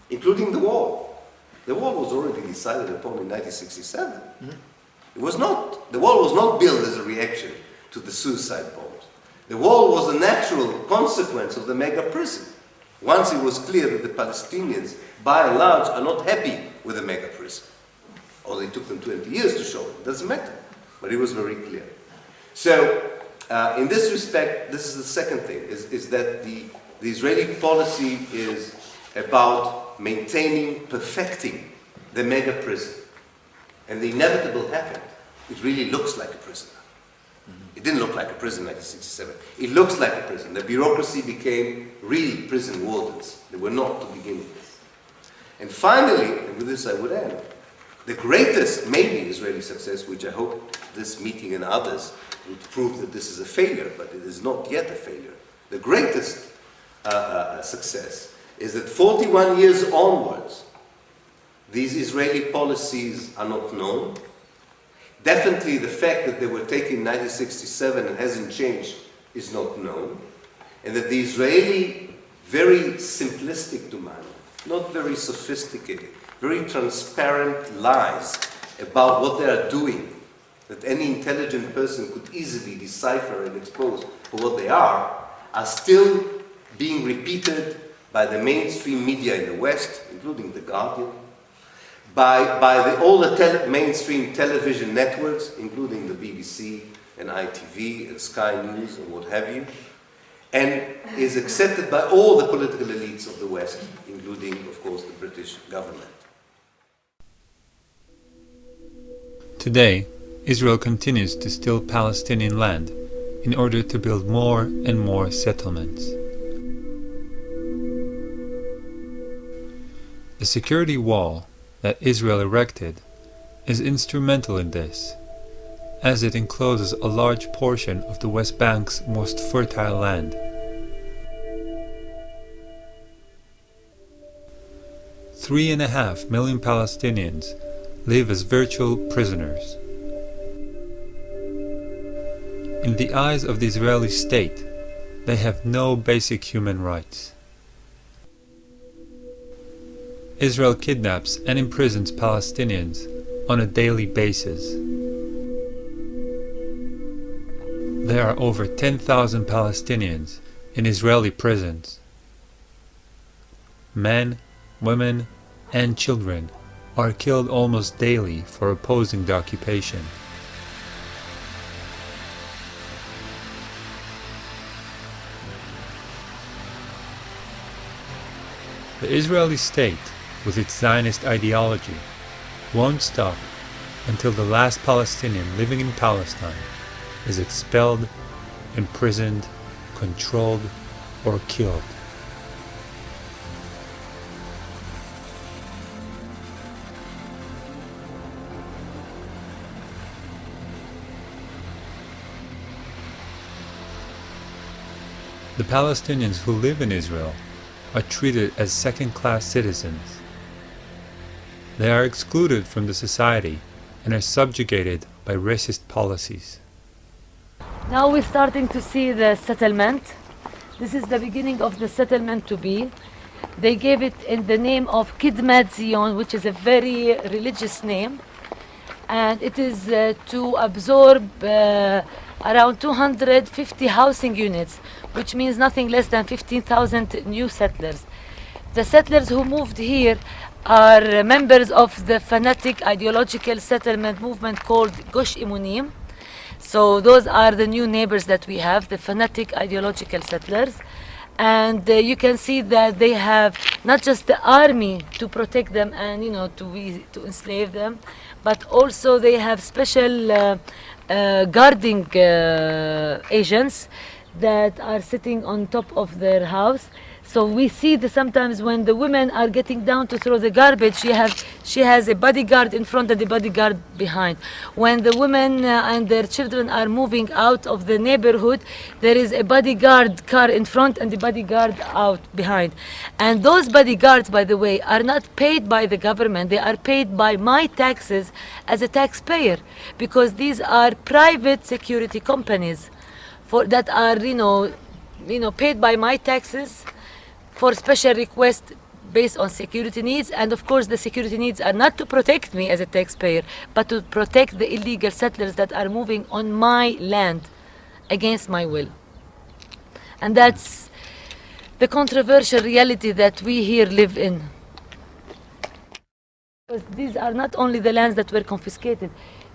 including the wall. The wall was already decided upon in 1967. It was not, the wall was not built as a reaction to the suicide bombs. The wall was a natural consequence of the mega prison. Once it was clear that the Palestinians, by and large, are not happy with the mega prison. Or they took them 20 years to show it, doesn't matter. But it was very clear. So, in this respect, this is the second thing, is that the Israeli policy is about maintaining, perfecting the mega prison. And the inevitable happened. It really looks like a prison. It didn't look like a prison in 1967. It looks like a prison. The bureaucracy became really prison wardens. They were not to begin with. And finally, and with this I would end, the greatest, maybe, Israeli success, which I hope this meeting and others would prove that this is a failure, but it is not yet a failure. The greatest success is that 41 years onwards, these Israeli policies are not known. Definitely the fact that they were taken in 1967 and hasn't changed is not known. And that the Israeli, very simplistic demand, not very sophisticated, very transparent lies about what they are doing, that any intelligent person could easily decipher and expose for what they are still being repeated by the mainstream media in the West, including The Guardian, by all the mainstream television networks, including the BBC and ITV and Sky News and what have you, and is accepted by all the political elites of the West, including, of course, the British government. Today, Israel continues to steal Palestinian land in order to build more and more settlements. The security wall that Israel erected is instrumental in this, as it encloses a large portion of the West Bank's most fertile land. $3.5 million Palestinians live as virtual prisoners. In the eyes of the Israeli state, they have no basic human rights. Israel kidnaps and imprisons Palestinians on a daily basis. There are over 10,000 Palestinians in Israeli prisons. Men, women, and children are killed almost daily for opposing the occupation. The Israeli state, with its Zionist ideology, won't stop until the last Palestinian living in Palestine is expelled, imprisoned, controlled, or killed. The Palestinians who live in Israel are treated as second-class citizens. They are excluded from the society and are subjugated by racist policies. Now we're starting to see the settlement. This is the beginning of the settlement to be. They gave it in the name of Kidmat Zion, which is a very religious name. And it is to absorb around 250 housing units, which means nothing less than 15,000 new settlers. The settlers who moved here are members of the fanatic ideological settlement movement called Gush Imunim. So those are the new neighbors that we have, the fanatic ideological settlers. And you can see that they have not just the army to protect them and to enslave them, but also they have special guarding agents that are sitting on top of their house. So we see that sometimes when the women are getting down to throw the garbage, she has a bodyguard in front and a bodyguard behind. When the women and their children are moving out of the neighborhood, there is a bodyguard car in front and the bodyguard out behind. And those bodyguards, by the way, are not paid by the government. They are paid by my taxes as a taxpayer, because these are private security companies that are, paid by my taxes for special requests based on security needs. And of course the security needs are not to protect me as a taxpayer, but to protect the illegal settlers that are moving on my land against my will. And that's the controversial reality that we here live in. Because these are not only the lands that were confiscated.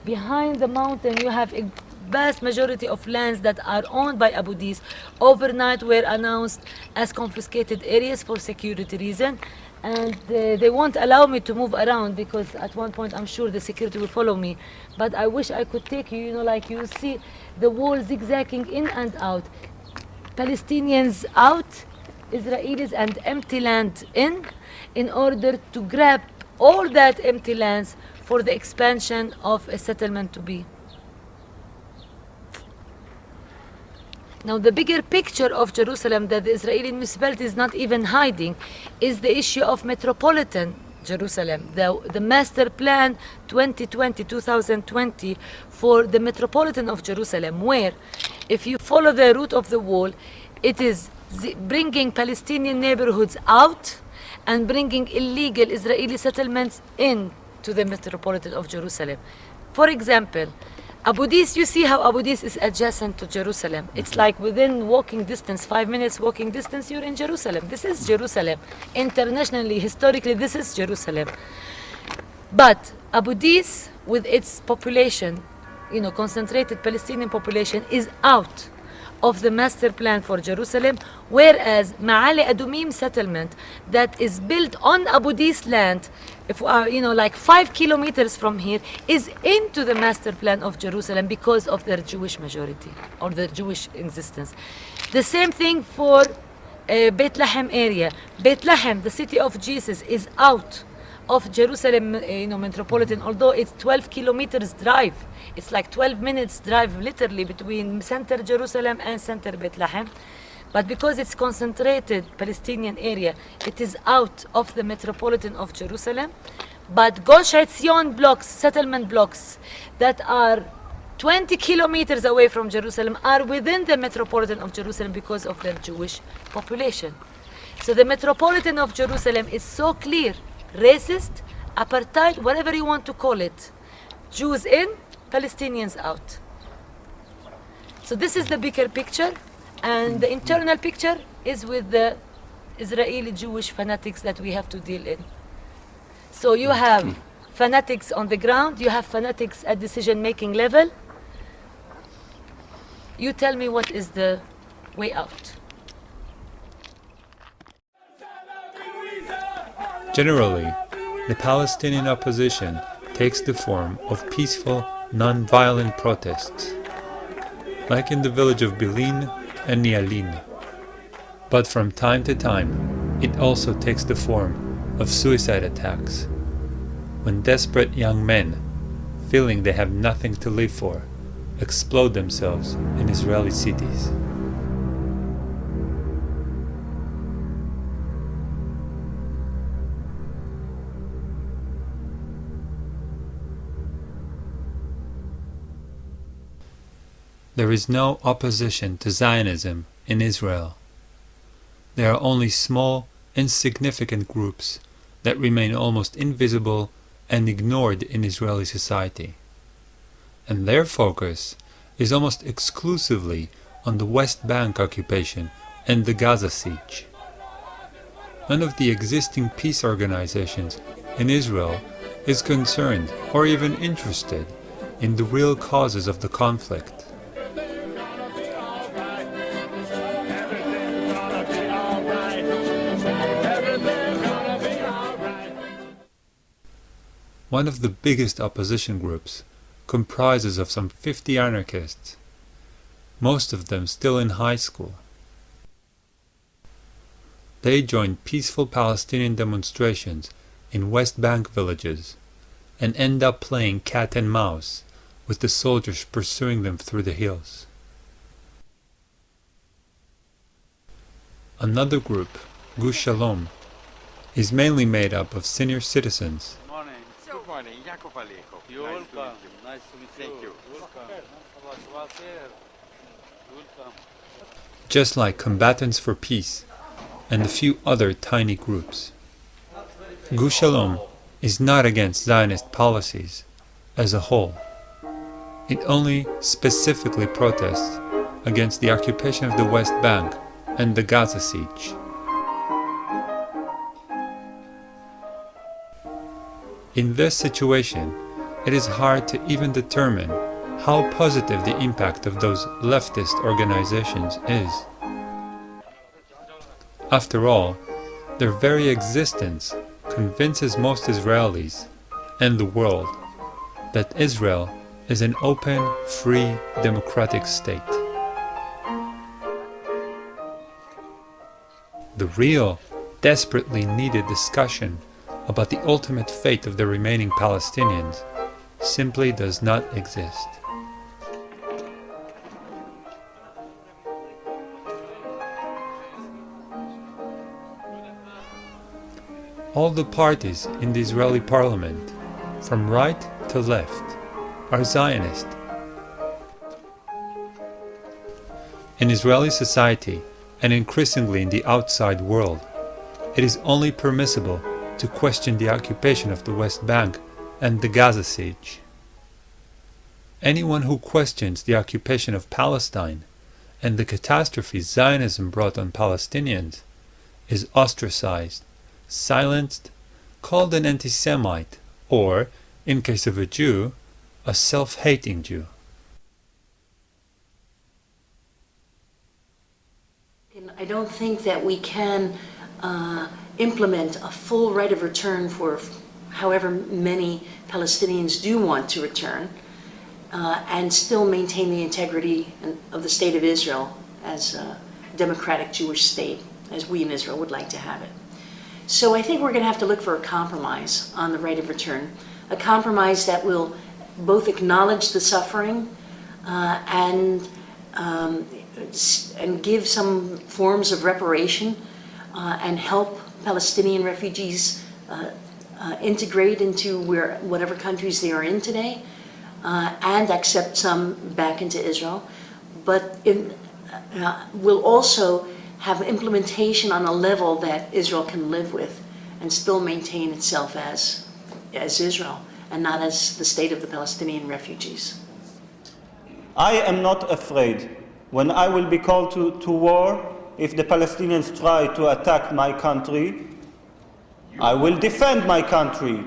Behind the mountain you have a vast majority of lands that are owned by Abu Dis overnight were announced as confiscated areas for security reasons, and they won't allow me to move around because at one point I'm sure the security will follow me. But I wish I could take you, like you see the wall zigzagging in and out. Palestinians out, Israelis and empty land in order to grab all that empty lands for the expansion of a settlement to be. Now the bigger picture of Jerusalem that the Israeli municipality is not even hiding is the issue of metropolitan Jerusalem, the master plan 2020 for the metropolitan of Jerusalem, where if you follow the route of the wall, it is bringing Palestinian neighborhoods out and bringing illegal Israeli settlements in to the metropolitan of Jerusalem. For example, Abu Dis, you see how Abu Dis is adjacent to Jerusalem. It's like within walking distance, 5 minutes walking distance, you're in Jerusalem. This is Jerusalem. Internationally, historically, this is Jerusalem. But Abu Dis, with its population, concentrated Palestinian population, is out of the master plan for Jerusalem, whereas Ma'ali Adumim settlement that is built on Abu Dis land, if like 5 kilometers from here, is into the master plan of Jerusalem because of their Jewish majority or their Jewish existence. The same thing for Beit Lahem area. Beit Lahem, the city of Jesus, is out of Jerusalem, metropolitan, although it's 12 kilometers drive. It's like 12 minutes drive literally between center Jerusalem and center Beit Lahem. But because it's concentrated Palestinian area, it is out of the metropolitan of Jerusalem. But Gush Etzion blocks, settlement blocks that are 20 kilometers away from Jerusalem are within the metropolitan of Jerusalem because of their Jewish population. So the metropolitan of Jerusalem is so clear, racist, apartheid, whatever you want to call it. Jews in, Palestinians out. So this is the bigger picture, and the internal picture is with the Israeli Jewish fanatics that we have to deal in. So you have fanatics on the ground, you have fanatics at decision-making level. You tell me what is the way out. Generally, the Palestinian opposition takes the form of peaceful, non-violent protests, like in the village of Bilin and Nialin. But from time to time, it also takes the form of suicide attacks, when desperate young men, feeling they have nothing to live for, explode themselves in Israeli cities. There is no opposition to Zionism in Israel. There are only small, insignificant groups that remain almost invisible and ignored in Israeli society. And their focus is almost exclusively on the West Bank occupation and the Gaza siege. None of the existing peace organizations in Israel is concerned or even interested in the real causes of the conflict. One of the biggest opposition groups comprises of some 50 anarchists, most of them still in high school. They joined peaceful Palestinian demonstrations in West Bank villages and end up playing cat and mouse with the soldiers pursuing them through the hills. Another group, Gush Shalom, is mainly made up of senior citizens. You're welcome. Nice to meet you. Thank you. Welcome. Just like Combatants for Peace and a few other tiny groups. Gush Shalom is not against Zionist policies as a whole. It only specifically protests against the occupation of the West Bank and the Gaza siege. In this situation, it is hard to even determine how positive the impact of those leftist organizations is. After all, their very existence convinces most Israelis and the world that Israel is an open, free, democratic state. The real, desperately needed discussion about the ultimate fate of the remaining Palestinians simply does not exist. All the parties in the Israeli parliament, from right to left, are Zionist. In Israeli society, and increasingly in the outside world, it is only permissible to question the occupation of the West Bank and the Gaza siege. Anyone who questions the occupation of Palestine and the catastrophe Zionism brought on Palestinians is ostracized, silenced, called an anti-Semite, or, in case of a Jew, a self-hating Jew. I don't think that we can implement a full right of return for however many Palestinians do want to return and still maintain the integrity of the State of Israel as a democratic Jewish state, as we in Israel would like to have it. So I think we're going to have to look for a compromise on the right of return, a compromise that will both acknowledge the suffering and give some forms of reparation and help Palestinian refugees integrate into whatever countries they are in today and accept some back into Israel. But will also have implementation on a level that Israel can live with and still maintain itself as Israel and not as the state of the Palestinian refugees. I am not afraid. When I will be called to war, if the Palestinians try to attack my country, I will defend my country.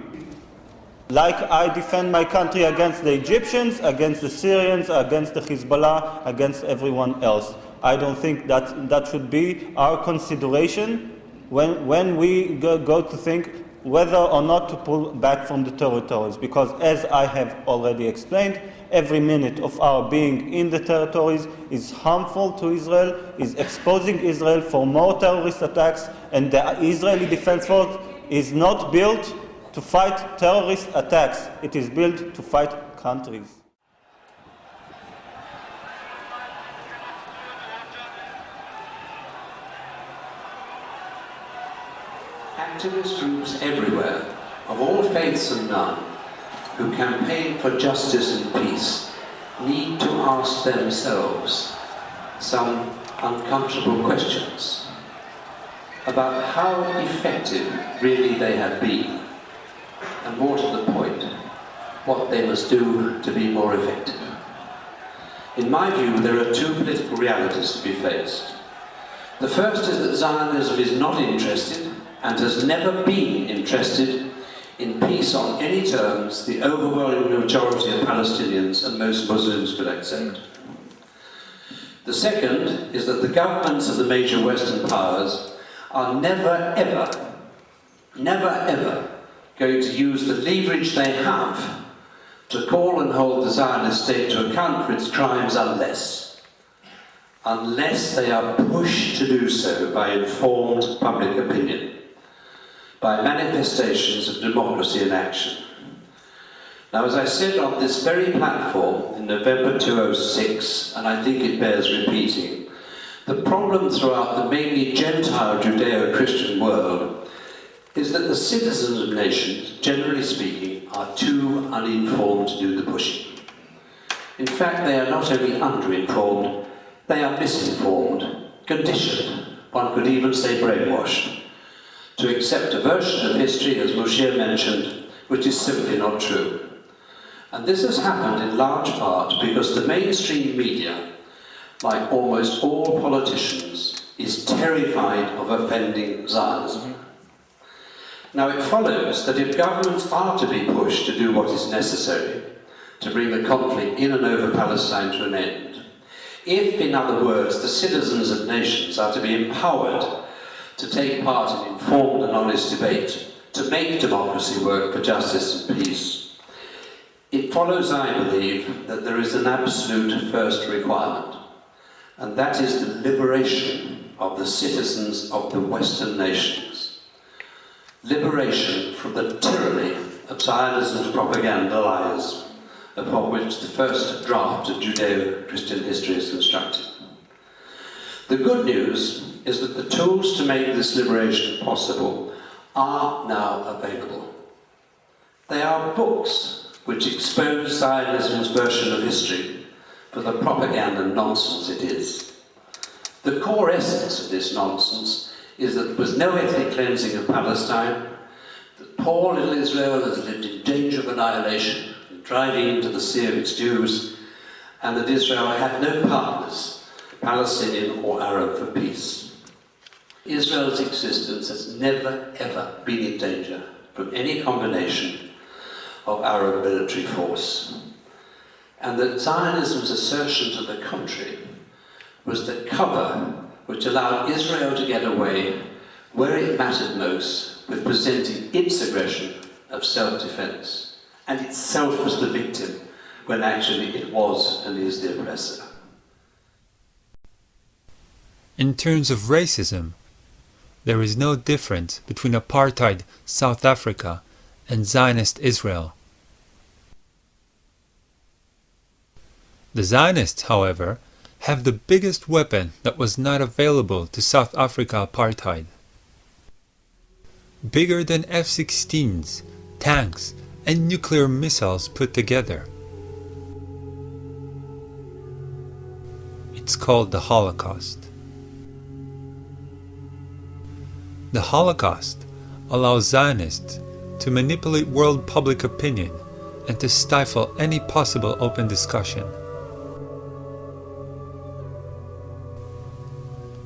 Like I defend my country against the Egyptians, against the Syrians, against the Hezbollah, against everyone else. I don't think that should be our consideration when we go to think whether or not to pull back from the territories. Because as I have already explained, every minute of our being in the territories is harmful to Israel, is exposing Israel for more terrorist attacks, and the Israeli Defense Force is not built to fight terrorist attacks. It is built to fight countries. Activist groups everywhere, of all faiths and none, who campaign for justice and peace, need to ask themselves some uncomfortable questions about how effective really they have been, and more to the point, what they must do to be more effective. In my view, there are two political realities to be faced. The first is that Zionism is not interested, and has never been interested, in peace on any terms the overwhelming majority of Palestinians and most Muslims could accept. The second is that the governments of the major Western powers are never ever going to use the leverage they have to call and hold the Zionist state to account for its crimes unless they are pushed to do so by informed public opinion, by manifestations of democracy in action. Now, as I said on this very platform in November 2006, and I think it bears repeating, the problem throughout the mainly Gentile Judeo-Christian world is that the citizens of nations, generally speaking, are too uninformed to do the pushing. In fact, they are not only underinformed, they are misinformed, conditioned, one could even say brainwashed, to accept a version of history, as Moshe mentioned, which is simply not true. And this has happened in large part because the mainstream media, like almost all politicians, is terrified of offending Zionism. Now it follows that if governments are to be pushed to do what is necessary to bring the conflict in and over Palestine to an end, if, in other words, the citizens of nations are to be empowered to take part in informed and honest debate, to make democracy work for justice and peace, it follows, I believe, that there is an absolute first requirement, and that is the liberation of the citizens of the Western nations. Liberation from the tyranny of Zionism's propaganda lies, upon which the first draft of Judeo-Christian history is constructed. The good news is that the tools to make this liberation possible are now available. They are books which expose Zionism's version of history for the propaganda nonsense it is. The core essence of this nonsense is that there was no ethnic cleansing of Palestine, that poor little Israel has lived in danger of annihilation, driving into the sea of its Jews, and that Israel had no partners, Palestinian or Arab, for peace. Israel's existence has never, ever been in danger from any combination of Arab military force. And that Zionism's assertion to the contrary was the cover which allowed Israel to get away where it mattered most with presenting its aggression of self-defense, and itself was the victim when actually it was and is the oppressor. In terms of racism, there is no difference between apartheid South Africa and Zionist Israel. The Zionists, however, have the biggest weapon that was not available to South Africa apartheid. Bigger than F-16s, tanks, and nuclear missiles put together. It's called the Holocaust. The Holocaust allows Zionists to manipulate world public opinion and to stifle any possible open discussion.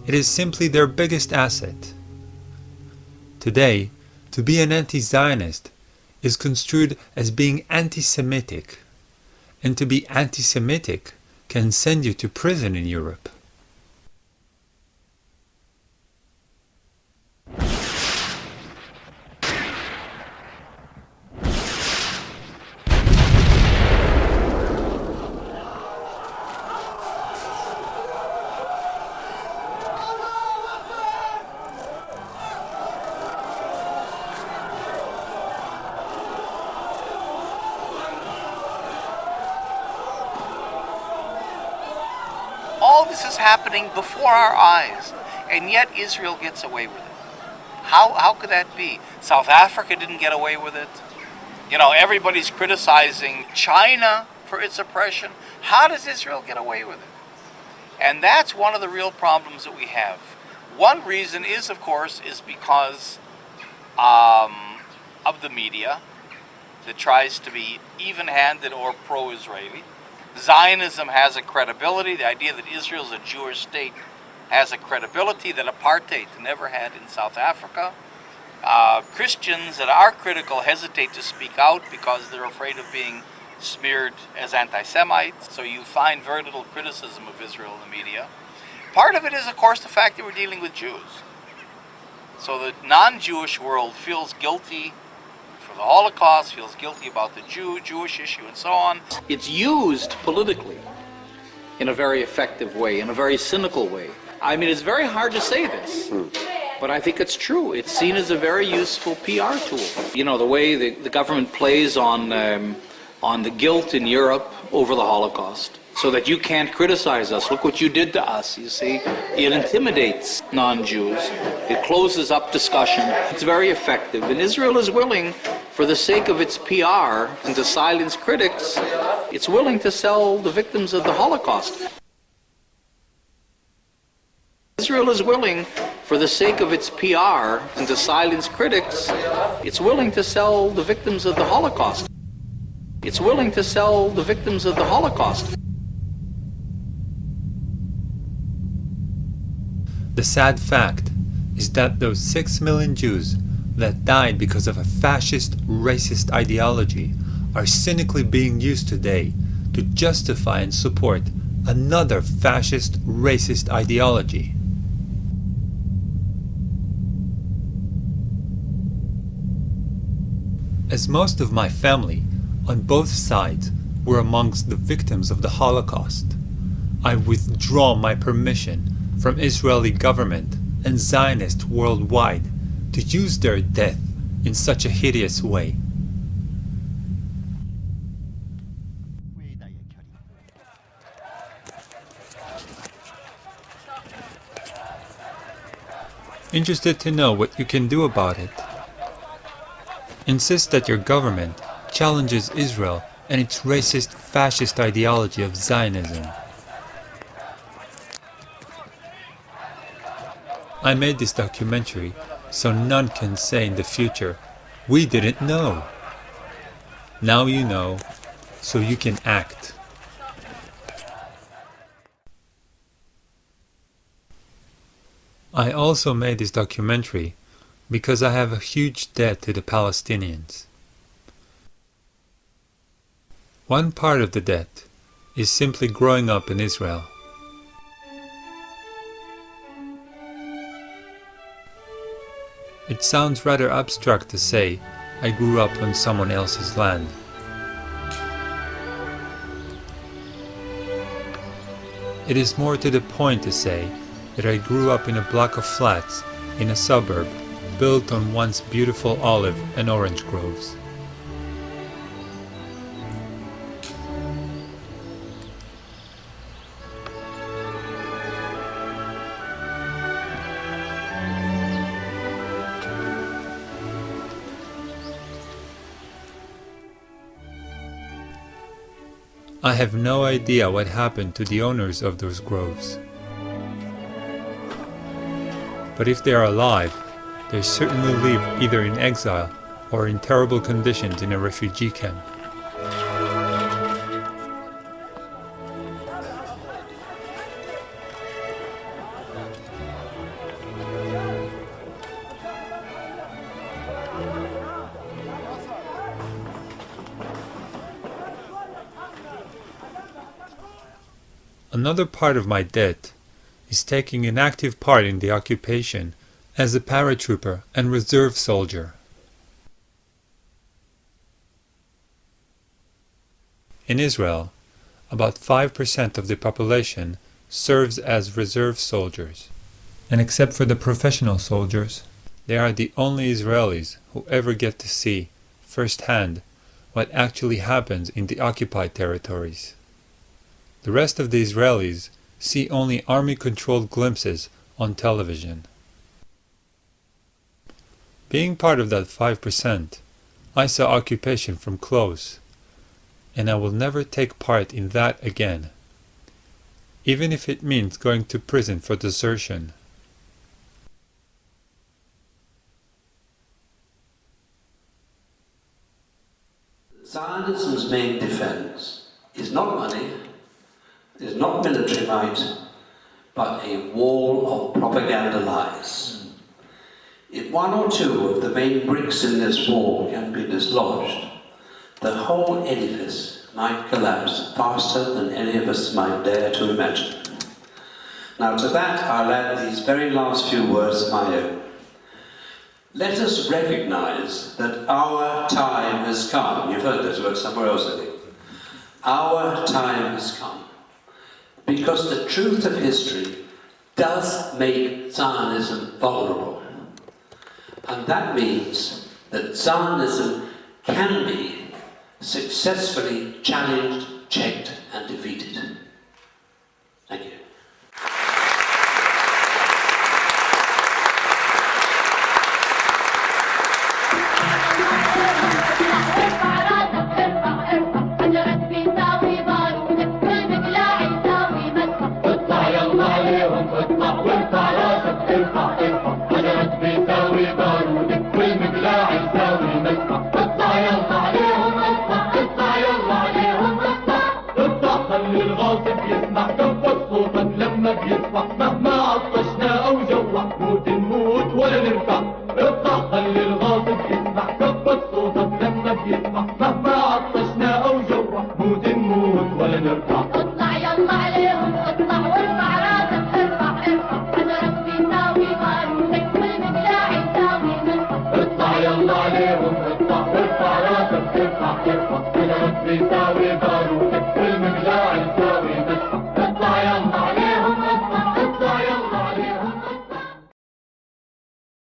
It is simply their biggest asset. Today, to be an anti-Zionist is construed as being anti-Semitic, and to be anti-Semitic can send you to prison in Europe. All this is happening before our eyes, and yet Israel gets away with it. How could that be? South Africa didn't get away with it. You know, everybody's criticizing China for its oppression. How does Israel get away with it? And that's one of the real problems that we have. One reason is, of course, is because of the media that tries to be even-handed or pro-Israeli. Zionism has a credibility. The idea that Israel is a Jewish state has a credibility that apartheid never had in South Africa. Christians that are critical hesitate to speak out because they're afraid of being smeared as anti-Semites. So you find very little criticism of Israel in the media. Part of it is, of course, the fact that we're dealing with Jews. So the non-Jewish world feels guilty for the Holocaust, feels guilty about the Jewish issue, and so on. It's used politically in a very effective way, in a very cynical way. I mean, it's very hard to say this, but I think it's true. It's seen as a very useful PR tool. You know, the way the government plays on the guilt in Europe over the Holocaust, so that you can't criticize us. Look what you did to us, you see. It intimidates non-Jews. It closes up discussion. It's very effective. And Israel is willing, for the sake of its PR and to silence critics, it's willing to sell the victims of the Holocaust. Israel is willing, for the sake of its PR and to silence critics, it's willing to sell the victims of the Holocaust. It's willing to sell the victims of the Holocaust. The sad fact is that those 6 million Jews that died because of a fascist, racist ideology are cynically being used today to justify and support another fascist, racist ideology. As most of my family, on both sides, were amongst the victims of the Holocaust, I withdraw my permission from Israeli government and Zionists worldwide to use their death in such a hideous way. Interested to know what you can do about it? Insist that your government challenges Israel and its racist, fascist ideology of Zionism. I made this documentary so none can say in the future, "We didn't know." Now you know, so you can act. I also made this documentary because I have a huge debt to the Palestinians. One part of the debt is simply growing up in Israel. It sounds rather abstract to say I grew up on someone else's land. It is more to the point to say that I grew up in a block of flats in a suburb built on once beautiful olive and orange groves. I have no idea what happened to the owners of those groves. But if they are alive, they certainly live either in exile or in terrible conditions in a refugee camp. Another part of my debt is taking an active part in the occupation as a paratrooper and reserve soldier. In Israel, about 5% of the population serves as reserve soldiers, and except for the professional soldiers, they are the only Israelis who ever get to see firsthand what actually happens in the occupied territories. The rest of the Israelis see only army-controlled glimpses on television. Being part of that 5%, I saw occupation from close, and I will never take part in that again, even if it means going to prison for desertion. Zionism's main defense is not money, is not military might, but a wall of propaganda lies. If one or two of the main bricks in this wall can be dislodged, the whole edifice might collapse faster than any of us might dare to imagine. Now to that I'll add these very last few words of my own. Let us recognize that our time has come. You've heard those words somewhere else, I think. Our time has come. Because the truth of history does make Zionism vulnerable. And that means that Zionism can be successfully challenged, checked, and defeated. Thank you. لما بيصبح مهما عطشنا او جوع نموت نموت ولا نرفع